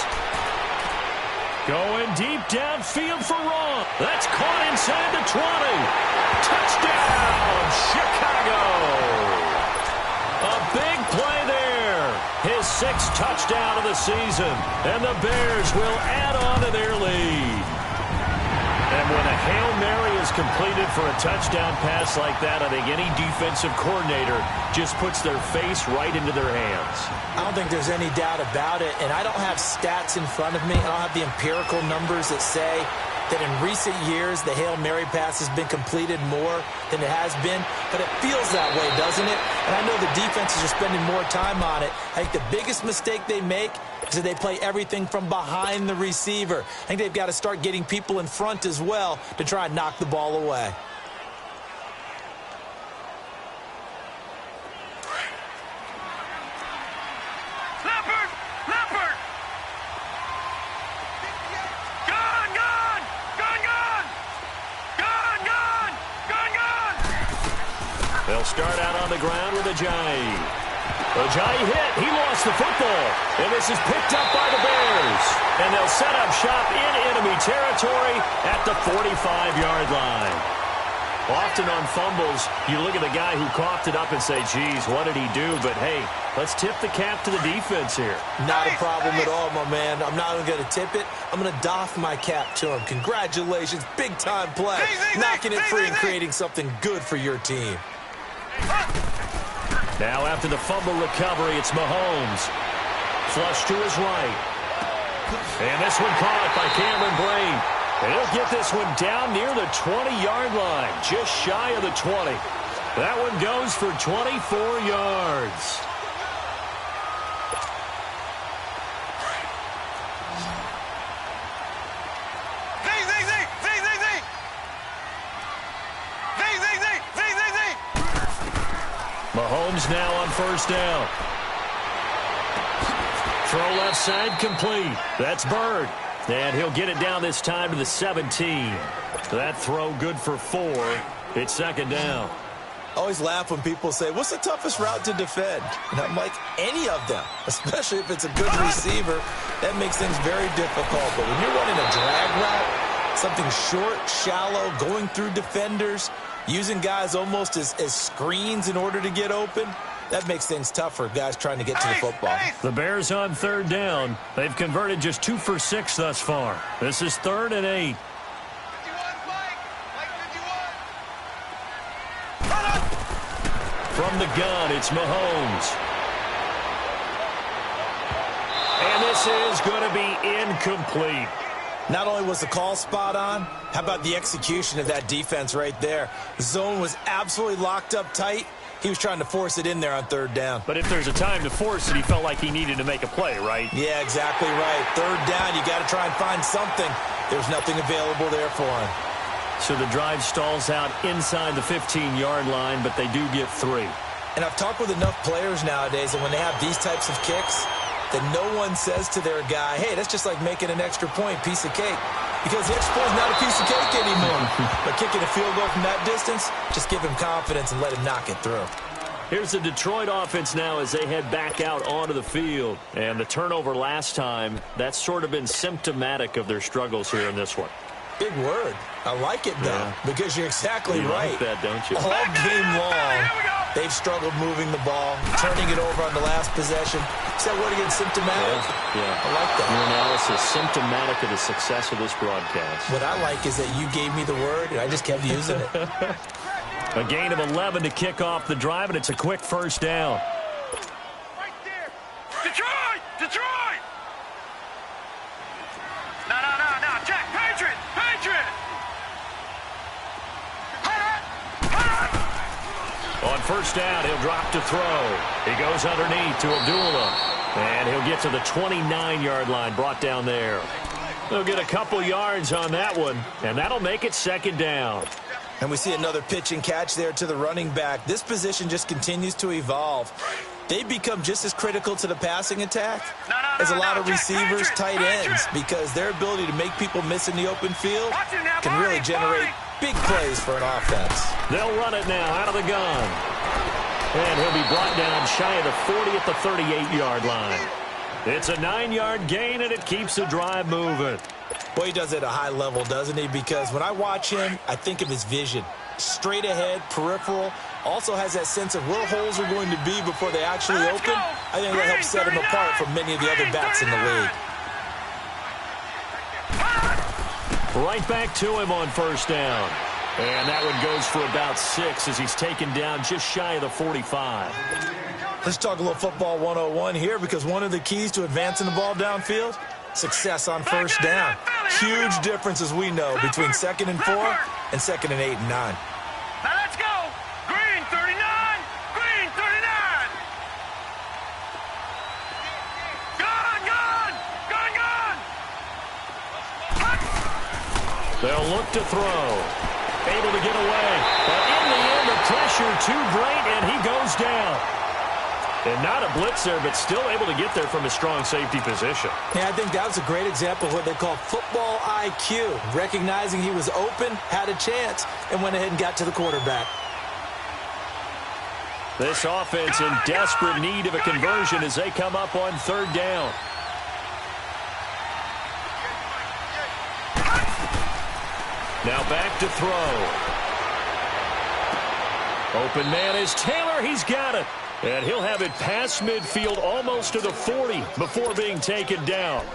D: Going deep downfield for Raw. That's caught inside the 20. Touchdown, Chicago. A big play there. His 6th touchdown of the season. And the Bears will add on to their lead. And when a Hail Mary is completed for a touchdown pass like that, I think any defensive coordinator just puts their face right into their hands.
E: I don't think there's any doubt about it, and I don't have stats in front of me. I don't have the empirical numbers that say that in recent years the Hail Mary pass has been completed more than it has been, but it feels that way, doesn't it? And I know the defenses are spending more time on it. I think the biggest mistake they make is that they play everything from behind the receiver. I think they've got to start getting people in front as well to try and knock the ball away.
D: They'll start out on the ground with Ajayi. Ajayi hit. He lost the football. And this is picked up by the Bears. And they'll set up shop in enemy territory at the 45-yard line. Often on fumbles, you look at the guy who coughed it up and say, geez, what did he do? But, hey, let's tip the cap to the defense here.
E: Not a problem at all, my man. I'm not even going to tip it. I'm going to doff my cap to him. Congratulations. Big-time play. Knocking it free and creating something good for your team.
D: Now after the fumble recovery, it's Mahomes. Flush to his right. And this one caught by Cameron Brate. And he'll get this one down near the 20-yard line, just shy of the 20. That one goes for 24 yards. Mahomes now on first down. Throw left side complete. That's Bird. And he'll get it down this time to the 17. That throw good for 4. It's 2nd down.
E: I always laugh when people say, what's the toughest route to defend? And I'm like, any of them, especially if it's a good receiver. That makes things very difficult. But when you're running a drag route, something short, shallow, going through defenders, using guys almost as screens in order to get open, that makes things tough for guys trying to get to the football.
D: The Bears on 3rd down. They've converted just 2 for 6 thus far. This is 3rd and 8. From the gun, it's Mahomes. And this is going to be incomplete.
E: Not only was the call spot on, how about the execution of that defense right there? The zone was absolutely locked up tight. He was trying to force it in there on 3rd down.
D: But if there's a time to force it, he felt like he needed to make a play, right?
E: Yeah, exactly right. 3rd down, you got to try and find something. There's nothing available there for him.
D: So the drive stalls out inside the 15-yard line, but they do get 3.
E: And I've talked with enough players nowadays, and when they have these types of kicks, that no one says to their guy, hey, that's just like making an extra point, piece of cake. because the extra point is not a piece of cake anymore. But kicking a field goal from that distance, just give him confidence and let him knock it through.
D: Here's the Detroit offense now as they head back out onto the field. And the turnover last time, that's sort of been symptomatic of their struggles here in this one.
E: Big word. I like it, though, because you're exactly right.
D: Like that, don't you?
E: All game long, they've struggled moving the ball, turning it over on the last possession. Is that word again, symptomatic?
D: Yeah.
E: I like that.
D: Your analysis, symptomatic of the success of this broadcast.
E: What I like is that you gave me the word, and I just kept using it.
D: A gain of 11 to kick off the drive, and it's a quick first down.
F: Right there. Detroit! Detroit! No, Jack, Patriot!
D: On first down, he'll drop to throw. He goes underneath to Abdullah. And he'll get to the 29-yard line, brought down there. They'll get a couple yards on that one, and that'll make it second down.
E: And we see another pitch and catch there to the running back. This position just continues to evolve. They become just as critical to the passing attack as a lot of receivers, tight ends, because their ability to make people miss in the open field can really generate big plays for an offense.
D: They'll run it now out of the gun. And he'll be brought down shy of the 40 at the 38-yard line. It's a 9-yard gain, and it keeps the drive moving.
E: Boy, he does it at a high level, doesn't he? Because when I watch him, I think of his vision. Straight ahead, peripheral, also has that sense of where holes are going to be before they actually open. I think that helps set him apart from many of the other backs in the league.
D: Right back to him on first down. And that one goes for about 6 as he's taken down just shy of the 45.
E: Let's talk a little football 101 here, because one of the keys to advancing the ball downfield, success on first down. Huge difference, as we know, between 2nd and 4 and 2nd and 8 and 9.
F: Now let's go. Green 39. Green 39. Gun.
D: They'll look to throw. Able to get away. But in the end, the pressure too great, and he goes down. And not a blitz there, but still able to get there from a strong safety position.
E: Yeah, I think that was a great example of what they call football IQ. Recognizing he was open, had a chance, and went ahead and got to the quarterback.
D: This offense in desperate need of a conversion as they come up on third down. Now back to throw. Open man is Taylor. He's got it. And he'll have it past midfield almost to the 40 before being taken down.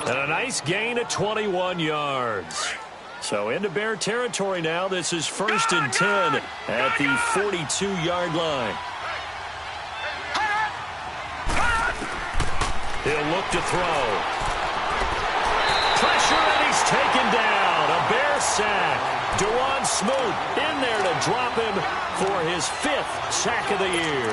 D: And a nice gain of 21 yards. So into Bear territory now. This is 1st and 10 at the 42-yard line. He'll look to throw. Pressure, and he's taken down. A Bear sack. Dewan Smoot in there to drop him for his 5th sack of the year.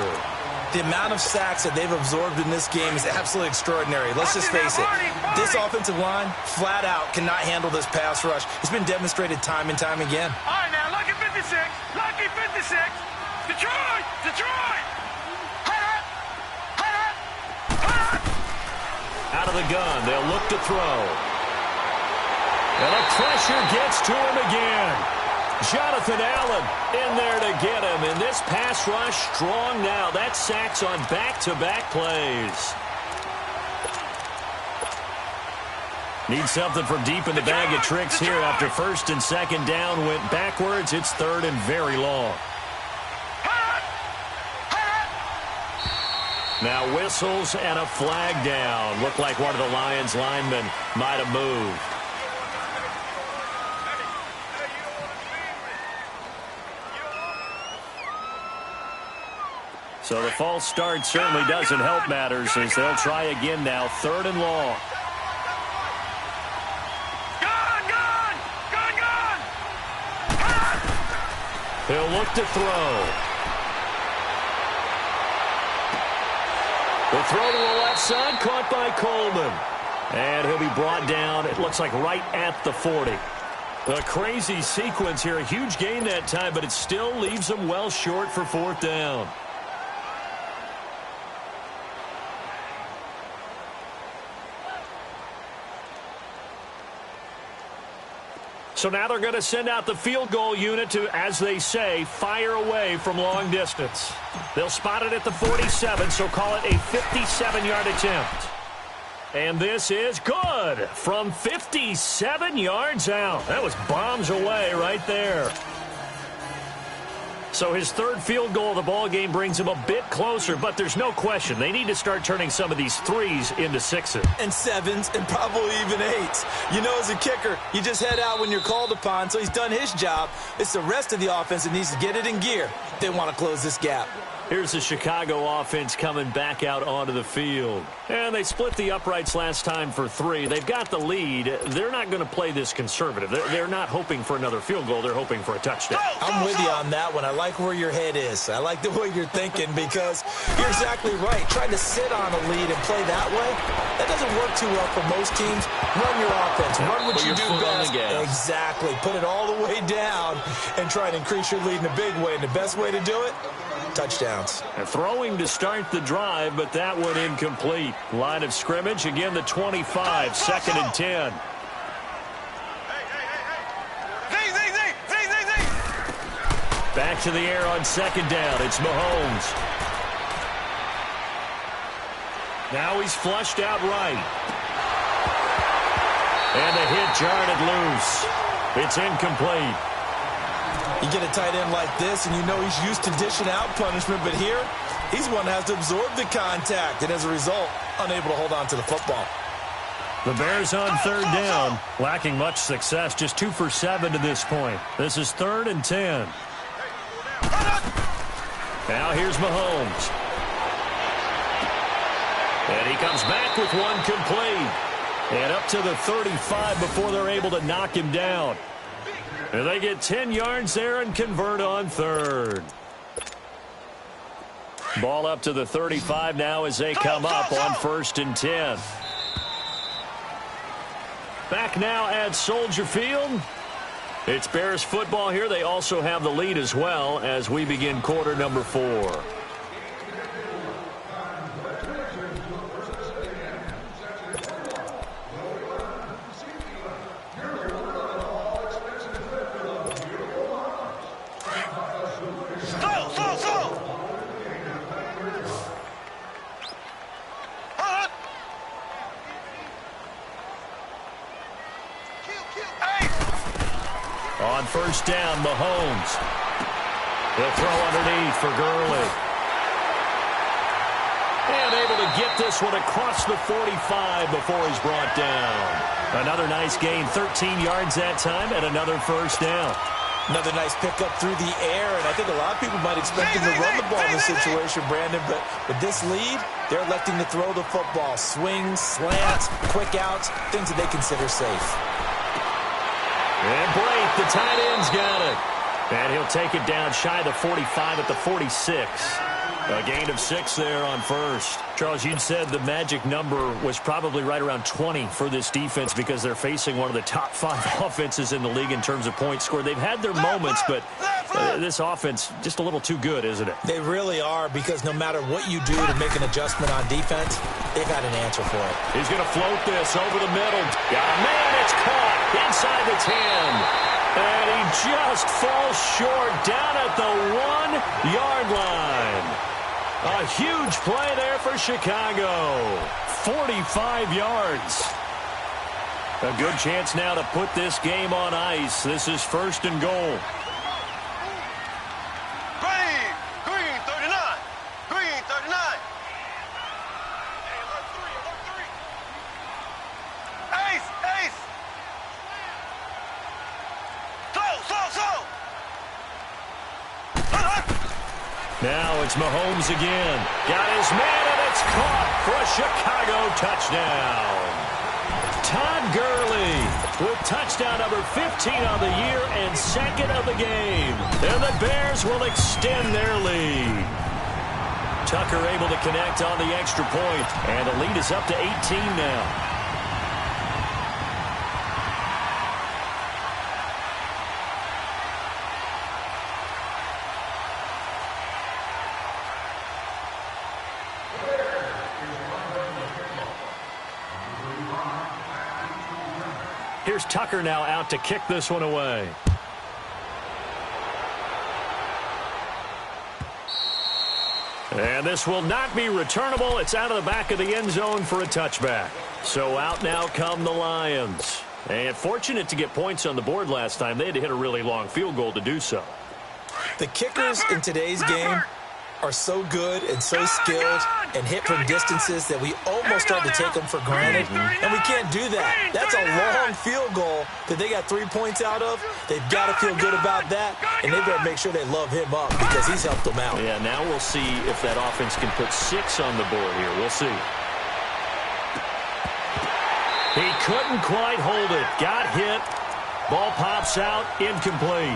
E: The amount of sacks that they've absorbed in this game is absolutely extraordinary. Let's just face it. This offensive line, flat out, cannot handle this pass rush. It's been demonstrated time and time again.
F: All right, now, lucky 56. Lucky 56. Detroit. Detroit.
D: Out of the gun, they'll look to throw. And the pressure gets to him again. Jonathan Allen in there to get him. And this pass rush strong now. That sacks on back-to-back plays. Need something from deep in the bag of tricks here after 1st and 2nd down went backwards. It's 3rd and very long. Now whistles and a flag down. Looked like one of the Lions linemen might have moved. So the false start certainly doesn't help matters as they'll try again now. 3rd and long. He'll look to throw. The throw to the left side, caught by Coleman. And he'll be brought down, it looks like right at the 40. A crazy sequence here. A huge gain that time, but it still leaves them well short for 4th down. So now they're going to send out the field goal unit to, as they say, fire away from long distance. They'll spot it at the 47, so call it a 57-yard attempt. And this is good from 57 yards out. That was bombs away right there. So his third field goal of the ball game brings him a bit closer, but there's no question they need to start turning some of these threes into sixes.
E: And sevens and probably even eights. You know, as a kicker, you just head out when you're called upon, so he's done his job. It's the rest of the offense that needs to get it in gear if they want to close this gap.
D: Here's the Chicago offense coming back out onto the field. And they split the uprights last time for 3. They've got the lead. They're not going to play this conservative. They're not hoping for another field goal. They're hoping for a touchdown.
E: I'm with you on that one. I like where your head is. I like the way you're thinking because you're exactly right. Trying to sit on a lead and play that way, that doesn't work too well for most teams. Run your offense. Run what you do best. Exactly. Put it all the way down and try and increase your lead in a big way. And the best way to do it, touchdowns.
D: And throwing to start the drive, but that one incomplete. Line of scrimmage, again the 25, second and 10. Back to the air on second down. It's Mahomes. Now he's flushed out right. And the hit jarred it loose. It's incomplete.
E: You get a tight end like this, and you know he's used to dishing out punishment, but here, he's one that has to absorb the contact, and as a result, unable to hold on to the football.
D: The Bears on third down, lacking much success, just 2 for 7 to this point. This is 3rd and 10. Now here's Mahomes. And he comes back with one complete. And up to the 35 before they're able to knock him down. And they get 10 yards there and convert on third. Ball up to the 35 now as they come up on 1st and 10. Back now at Soldier Field. It's Bears football here. They also have the lead as well as we begin quarter number 4. On 1st down, Mahomes. He'll throw underneath for Gurley. And able to get this one across the 45 before he's brought down. Another nice gain, 13 yards that time, and another 1st down.
E: Another nice pickup through the air, and I think a lot of people might expect him to run the ball in this situation, Brandon, but with this lead, they're electing to throw the football. Swings, slants, quick outs, things that they consider safe.
D: And Blake, the tight end's got it. And he'll take it down shy of the 45 at the 46. A gain of 6 there on 1st. Charles, you'd said the magic number was probably right around 20 for this defense because they're facing one of the top 5 offenses in the league in terms of points scored. They've had their moments, but this offense just a little too good, isn't it?
E: They really are, because no matter what you do to make an adjustment on defense, they've got an answer for it.
D: He's going to float this over the middle. Man, it's caught inside the 10. And he just falls short down at the 1-yard line. A huge play there for Chicago. 45 yards. A good chance now to put this game on ice. This is 1st and goal.
F: Green 39. Green 39. Ace. Slow.
D: Now it's Mahomes again. Got his man, and it's caught for a Chicago touchdown. Todd Gurley with touchdown number 15 on the year and 2nd of the game. And the Bears will extend their lead. Tucker able to connect on the extra point, and the lead is up to 18 now. Here's Tucker now out to kick this one away. And this will not be returnable. It's out of the back of the end zone for a touchback. So out now come the Lions. And fortunate to get points on the board last time. They had to hit a really long field goal to do so.
E: The kickers in today's game are so good and so skilled and hit from distances that we almost start to take them for granted, and we can't do that. That's a long field goal that they got 3 points out of. They've got to feel good about that, and they better make sure they love him up because he's helped them out.
D: Yeah, now we'll see if that offense can put 6 on the board here. We'll see. He couldn't quite hold it. Got hit. Ball pops out. Incomplete.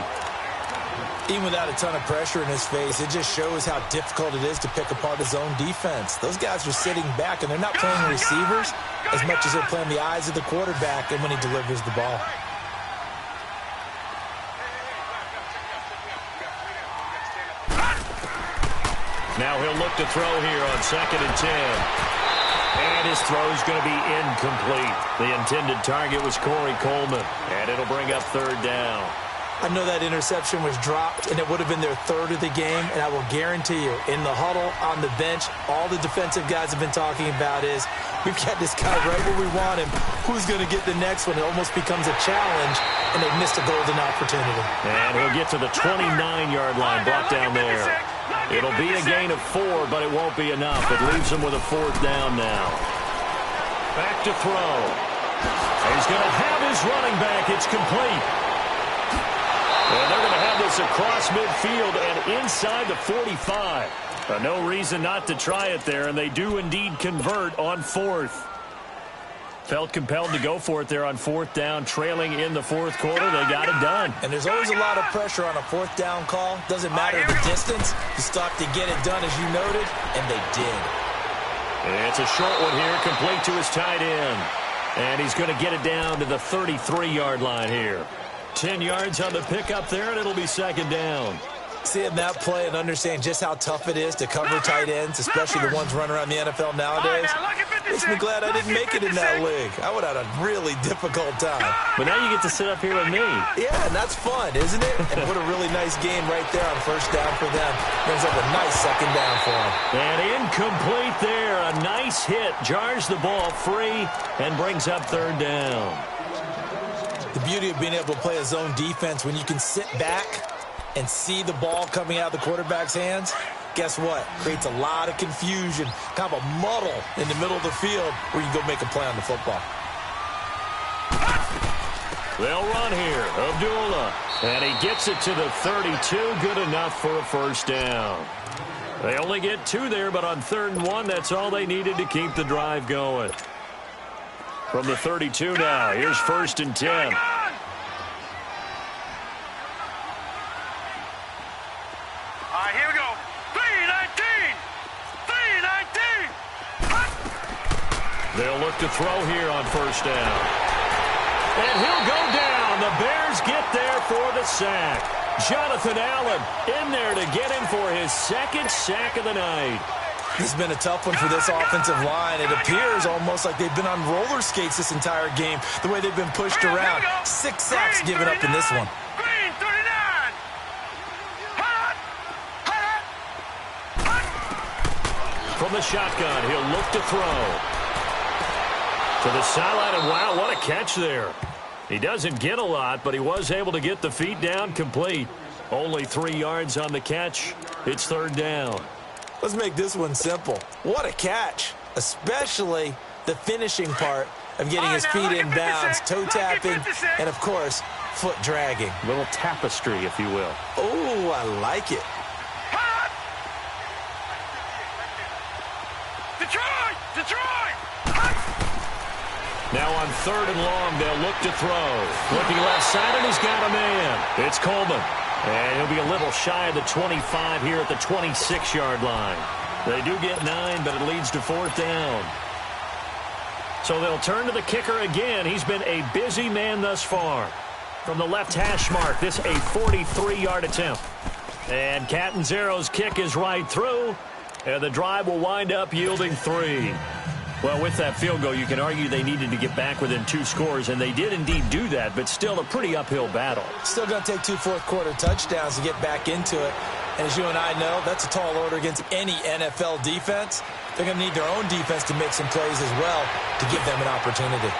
E: Even without a ton of pressure in his face, it just shows how difficult it is to pick apart his own defense. Those guys are sitting back, and they're not playing receivers as much as they're playing the eyes of the quarterback and when he delivers the ball.
D: Now he'll look to throw here on 2nd and 10. And his throw's going to be incomplete. The intended target was Corey Coleman, and it'll bring up 3rd down.
E: I know that interception was dropped, and it would have been their 3rd of the game, and I will guarantee you, in the huddle, on the bench, all the defensive guys have been talking about is, we've got this guy right where we want him. Who's going to get the next one? It almost becomes a challenge, and they've missed a golden opportunity.
D: And he'll get to the 29-yard line, brought down there. It'll be a gain of 4, but it won't be enough. It leaves him with a 4th down now. Back to throw. He's going to have his running back. It's complete. And they're going to have this across midfield and inside the 45. No reason not to try it there, and they do indeed convert on 4th. Felt compelled to go for it there on 4th down, trailing in the 4th quarter. They got it done.
E: And there's always a lot of pressure on a 4th down call. Doesn't matter the distance. You stop to get it done, as you noted, and they did.
D: It's a short one here, complete to his tight end. And he's going to get it down to the 33-yard line here. 10 yards on the pickup there, and it'll be 2nd down.
E: Seeing that play and understand just how tough it is to cover tight ends, especially the ones running around the NFL nowadays, makes me glad I didn't make it in that league. I would have had a really difficult time.
D: But now you get to sit up here with me.
E: Yeah, and that's fun, isn't it? And what a really nice game right there on 1st down for them. Brings up a nice 2nd down for them.
D: And incomplete there. A nice hit. Jars the ball free and brings up 3rd down.
E: The beauty of being able to play a zone defense when you can sit back and see the ball coming out of the quarterback's hands, guess what? Creates a lot of confusion, kind of a muddle in the middle of the field where you can go make a play on the football.
D: They'll run here. Abdullah. And he gets it to the 32. Good enough for a 1st down. They only get 2 there, but on 3rd and 1, that's all they needed to keep the drive going. From the 32 now, here's 1st and 10.
F: All right, here we go. 3-19. 3-19.
D: They'll look to throw here on 1st down. And he'll go down. The Bears get there for the sack. Jonathan Allen in there to get him for his 2nd sack of the night.
E: This has been a tough one for this offensive line. It appears almost like they've been on roller skates this entire game, the way they've been pushed around. 6 sacks given up in this one.
F: Green 39.
D: From the shotgun, he'll look to throw. To the sideline, and wow, what a catch there. He doesn't get a lot, but he was able to get the feet down complete. Only 3 yards on the catch. It's 3rd down.
E: Let's make this one simple. What a catch, especially the finishing part of getting his feet in bounds, toe tapping, and, of course, foot dragging.
D: Little tapestry, if you will.
E: Oh, I like it.
F: Detroit!
D: Now on 3rd and long, they'll look to throw. Looking left side, and he's got a man. It's Coleman. And he'll be a little shy of the 25 here at the 26-yard line. They do get 9, but it leads to 4th down. So they'll turn to the kicker again. He's been a busy man thus far. From the left hash mark, this a 43-yard attempt. And Catanzaro's kick is right through, and the drive will wind up yielding 3. Well, with that field goal, you can argue they needed to get back within 2 scores, and they did indeed do that, but still a pretty uphill battle.
E: Still going to take 2 fourth-quarter touchdowns to get back into it. And as you and I know, that's a tall order against any NFL defense. They're going to need their own defense to make some plays as well to give them an opportunity.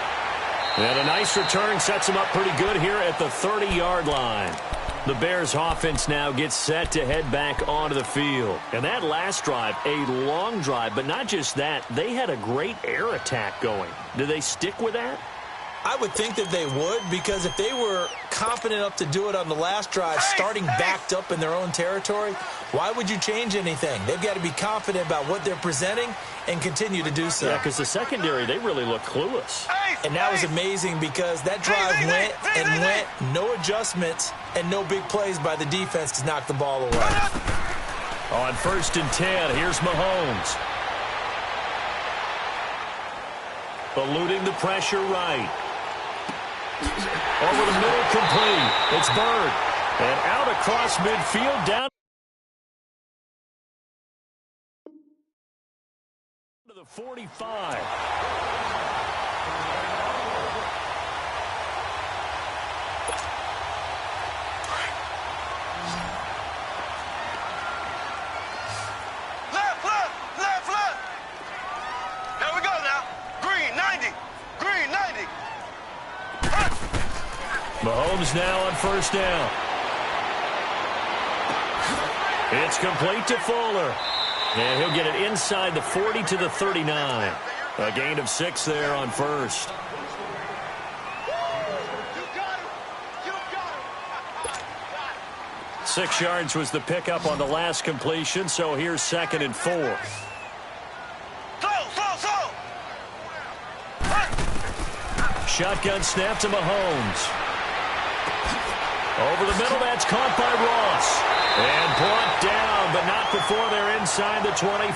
D: And a nice return sets them up pretty good here at the 30-yard line. The Bears offense now gets set to head back onto the field. And that last drive, a long drive, but not just that, they had a great air attack going. Do they stick with that?
E: I would think that they would, because if they were confident enough to do it on the last drive, starting backed up in their own territory, why would you change anything? They've got to be confident about what they're presenting and continue to do so.
D: Yeah, because the secondary, they really look clueless.
E: And that was amazing because that drive went and went, no adjustments and no big plays by the defense to knock the ball away.
D: On 1st and 10, here's Mahomes. Eluding the pressure right. Over the middle, complete. It's Bird. And out across midfield, down to the 45.
F: Left. There we go now. Green, 90. Green, 90.
D: Mahomes now on 1st down. It's complete to Fuller. And he'll get it inside the 40 to the 39. A gain of 6 there on 1st.
F: You got him.
D: 6 yards was the pickup on the last completion, so here's 2nd and 4.
F: Slow.
D: Shotgun snap to Mahomes. Over the middle, that's caught by Ross. And brought down, but not before they're inside the 25.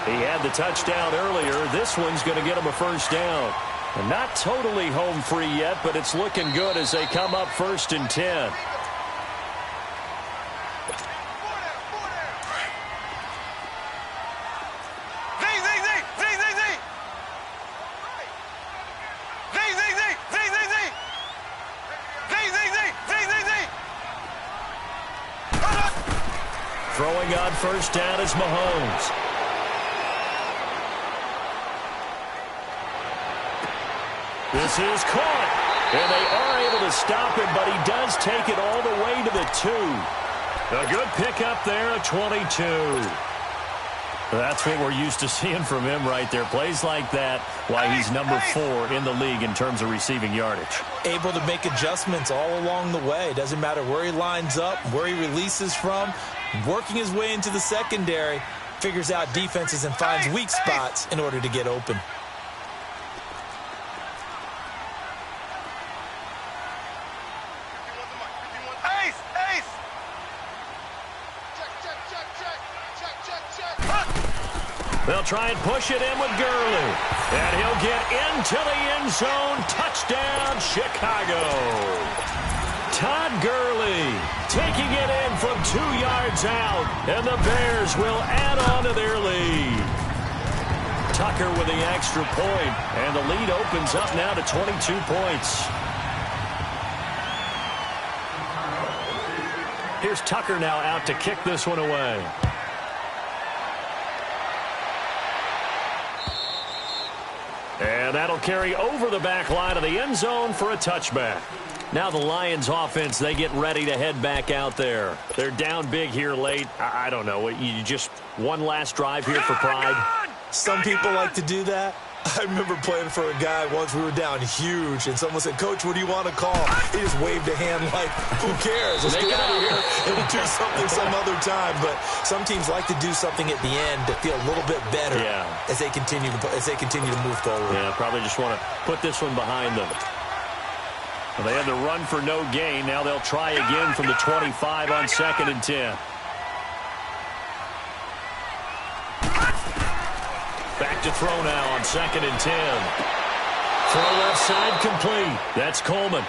D: He had the touchdown earlier. This one's going to get him a 1st down. And not totally home free yet, but it's looking good as they come up 1st and 10. Throwing on 1st down is Mahomes. This is caught. And they are able to stop him, but he does take it all the way to the 2. A good pickup there, a 22. That's what we're used to seeing from him right there. Plays like that, why he's number 4 in the league in terms of receiving yardage.
E: Able to make adjustments all along the way. Doesn't matter where he lines up, where he releases from. Working his way into the secondary, figures out defenses and finds weak spots in order to get open.
F: Ace! Check.
D: They'll try and push it in with Gurley. And he'll get into the end zone. Touchdown, Chicago. Todd Gurley taking it in from 2 yards out, and the Bears will add on to their lead. Tucker with the extra point, and the lead opens up now to 22 points. Here's Tucker now out to kick this one away. And that'll carry over the back line of the end zone for a touchback. Now the Lions offense, they get ready to head back out there. They're down big here late. I don't know. You just one last drive here for pride?
E: Some people like to do that. I remember playing for a guy once. We were down huge, and someone said, "Coach, what do you want to call?" He just waved a hand like, who cares? Let's get out of here and do something some other time. But some teams like to do something at the end to feel a little bit better as they continue to move forward.
D: Yeah, probably just want to put this one behind them. Well, they had to run for no gain. Now they'll try again from the 25 on 2nd and 10. Back to throw now on 2nd and 10. Throw left side complete. That's Coleman.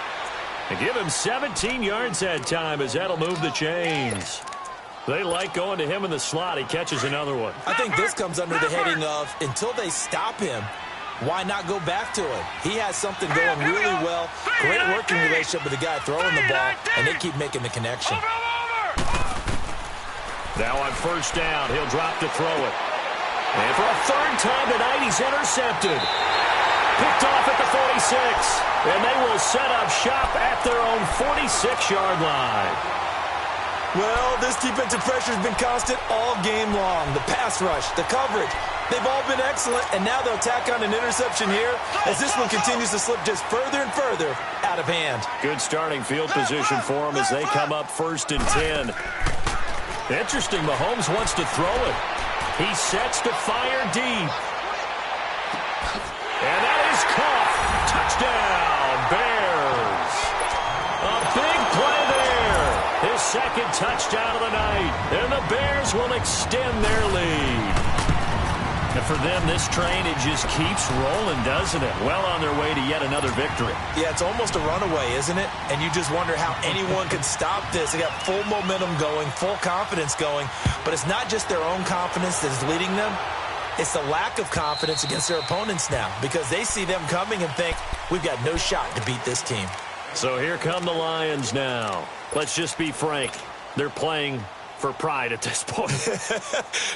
D: And give him 17 yards that time as that'll move the chains. They like going to him in the slot. He catches another one.
E: I think this comes under the heading of, until they stop him, why not go back to him? He has something going really well. Great working relationship with the guy throwing the ball, and they keep making the connection.
D: Now on first down, he'll drop to throw it. And for a third time tonight, he's intercepted. Picked off at the 46. And they will set up shop at their own 46-yard line.
E: Well, this defensive pressure has been constant all game long. The pass rush, the coverage, they've all been excellent, and now they'll tack on an interception here as this one continues to slip just further and further out of hand.
D: Good starting field position for them as they come up 1st and 10. Interesting, Mahomes wants to throw it. He sets to fire deep. And that is caught. Touchdown, Bears. A big play there. His second touchdown of the night. And the Bears will extend their lead. And for them, this train, it just keeps rolling, doesn't it? Well on their way to yet another victory.
E: Yeah, it's almost a runaway, isn't it? And you just wonder how anyone could stop this. They got full momentum going, full confidence going. But it's not just their own confidence that's leading them. It's the lack of confidence against their opponents now because they see them coming and think, we've got no shot to beat this team.
D: So here come the Lions now. Let's just be frank. They're playing for pride at this point.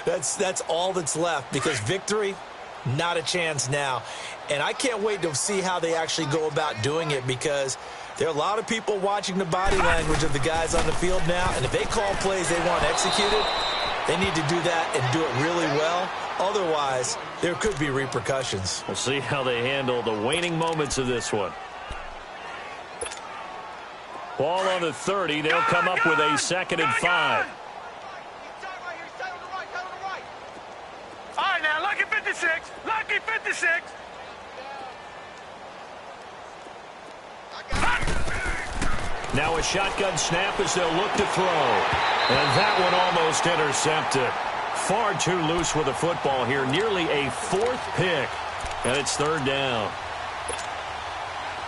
E: That's all that's left because victory, not a chance now. And I can't wait to see how they actually go about doing it because there are a lot of people watching the body language of the guys on the field now. And if they call plays they want executed, they need to do that and do it really well. Otherwise, there could be repercussions.
D: We'll see how they handle the waning moments of this one. Ball on the 30. They'll come up with a 2nd and 5.
F: All right, now, lucky 56. Lucky 56.
D: Now a shotgun snap as they'll look to throw. And that one almost intercepted. Far too loose with the football here. Nearly a 4th pick. And it's 3rd down.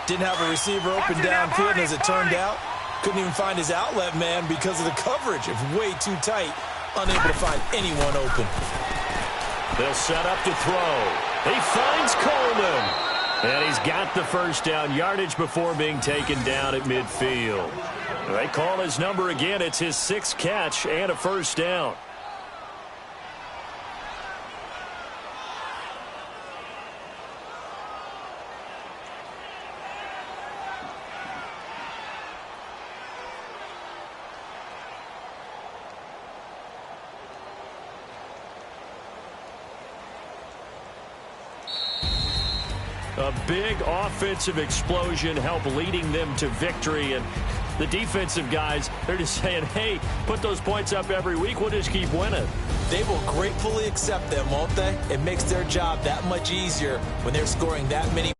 E: Didn't have a receiver open downfield, and as it turned out, couldn't even find his outlet man because of the coverage. It's way too tight. Unable to find anyone open.
D: They'll set up to throw. He finds Coleman. And he's got the first down yardage before being taken down at midfield. They call his number again. It's his 6th catch and a first down. A big offensive explosion helped leading them to victory. And the defensive guys, they're just saying, hey, put those points up every week. We'll just keep winning.
E: They will gratefully accept them, won't they? It makes their job that much easier when they're scoring that many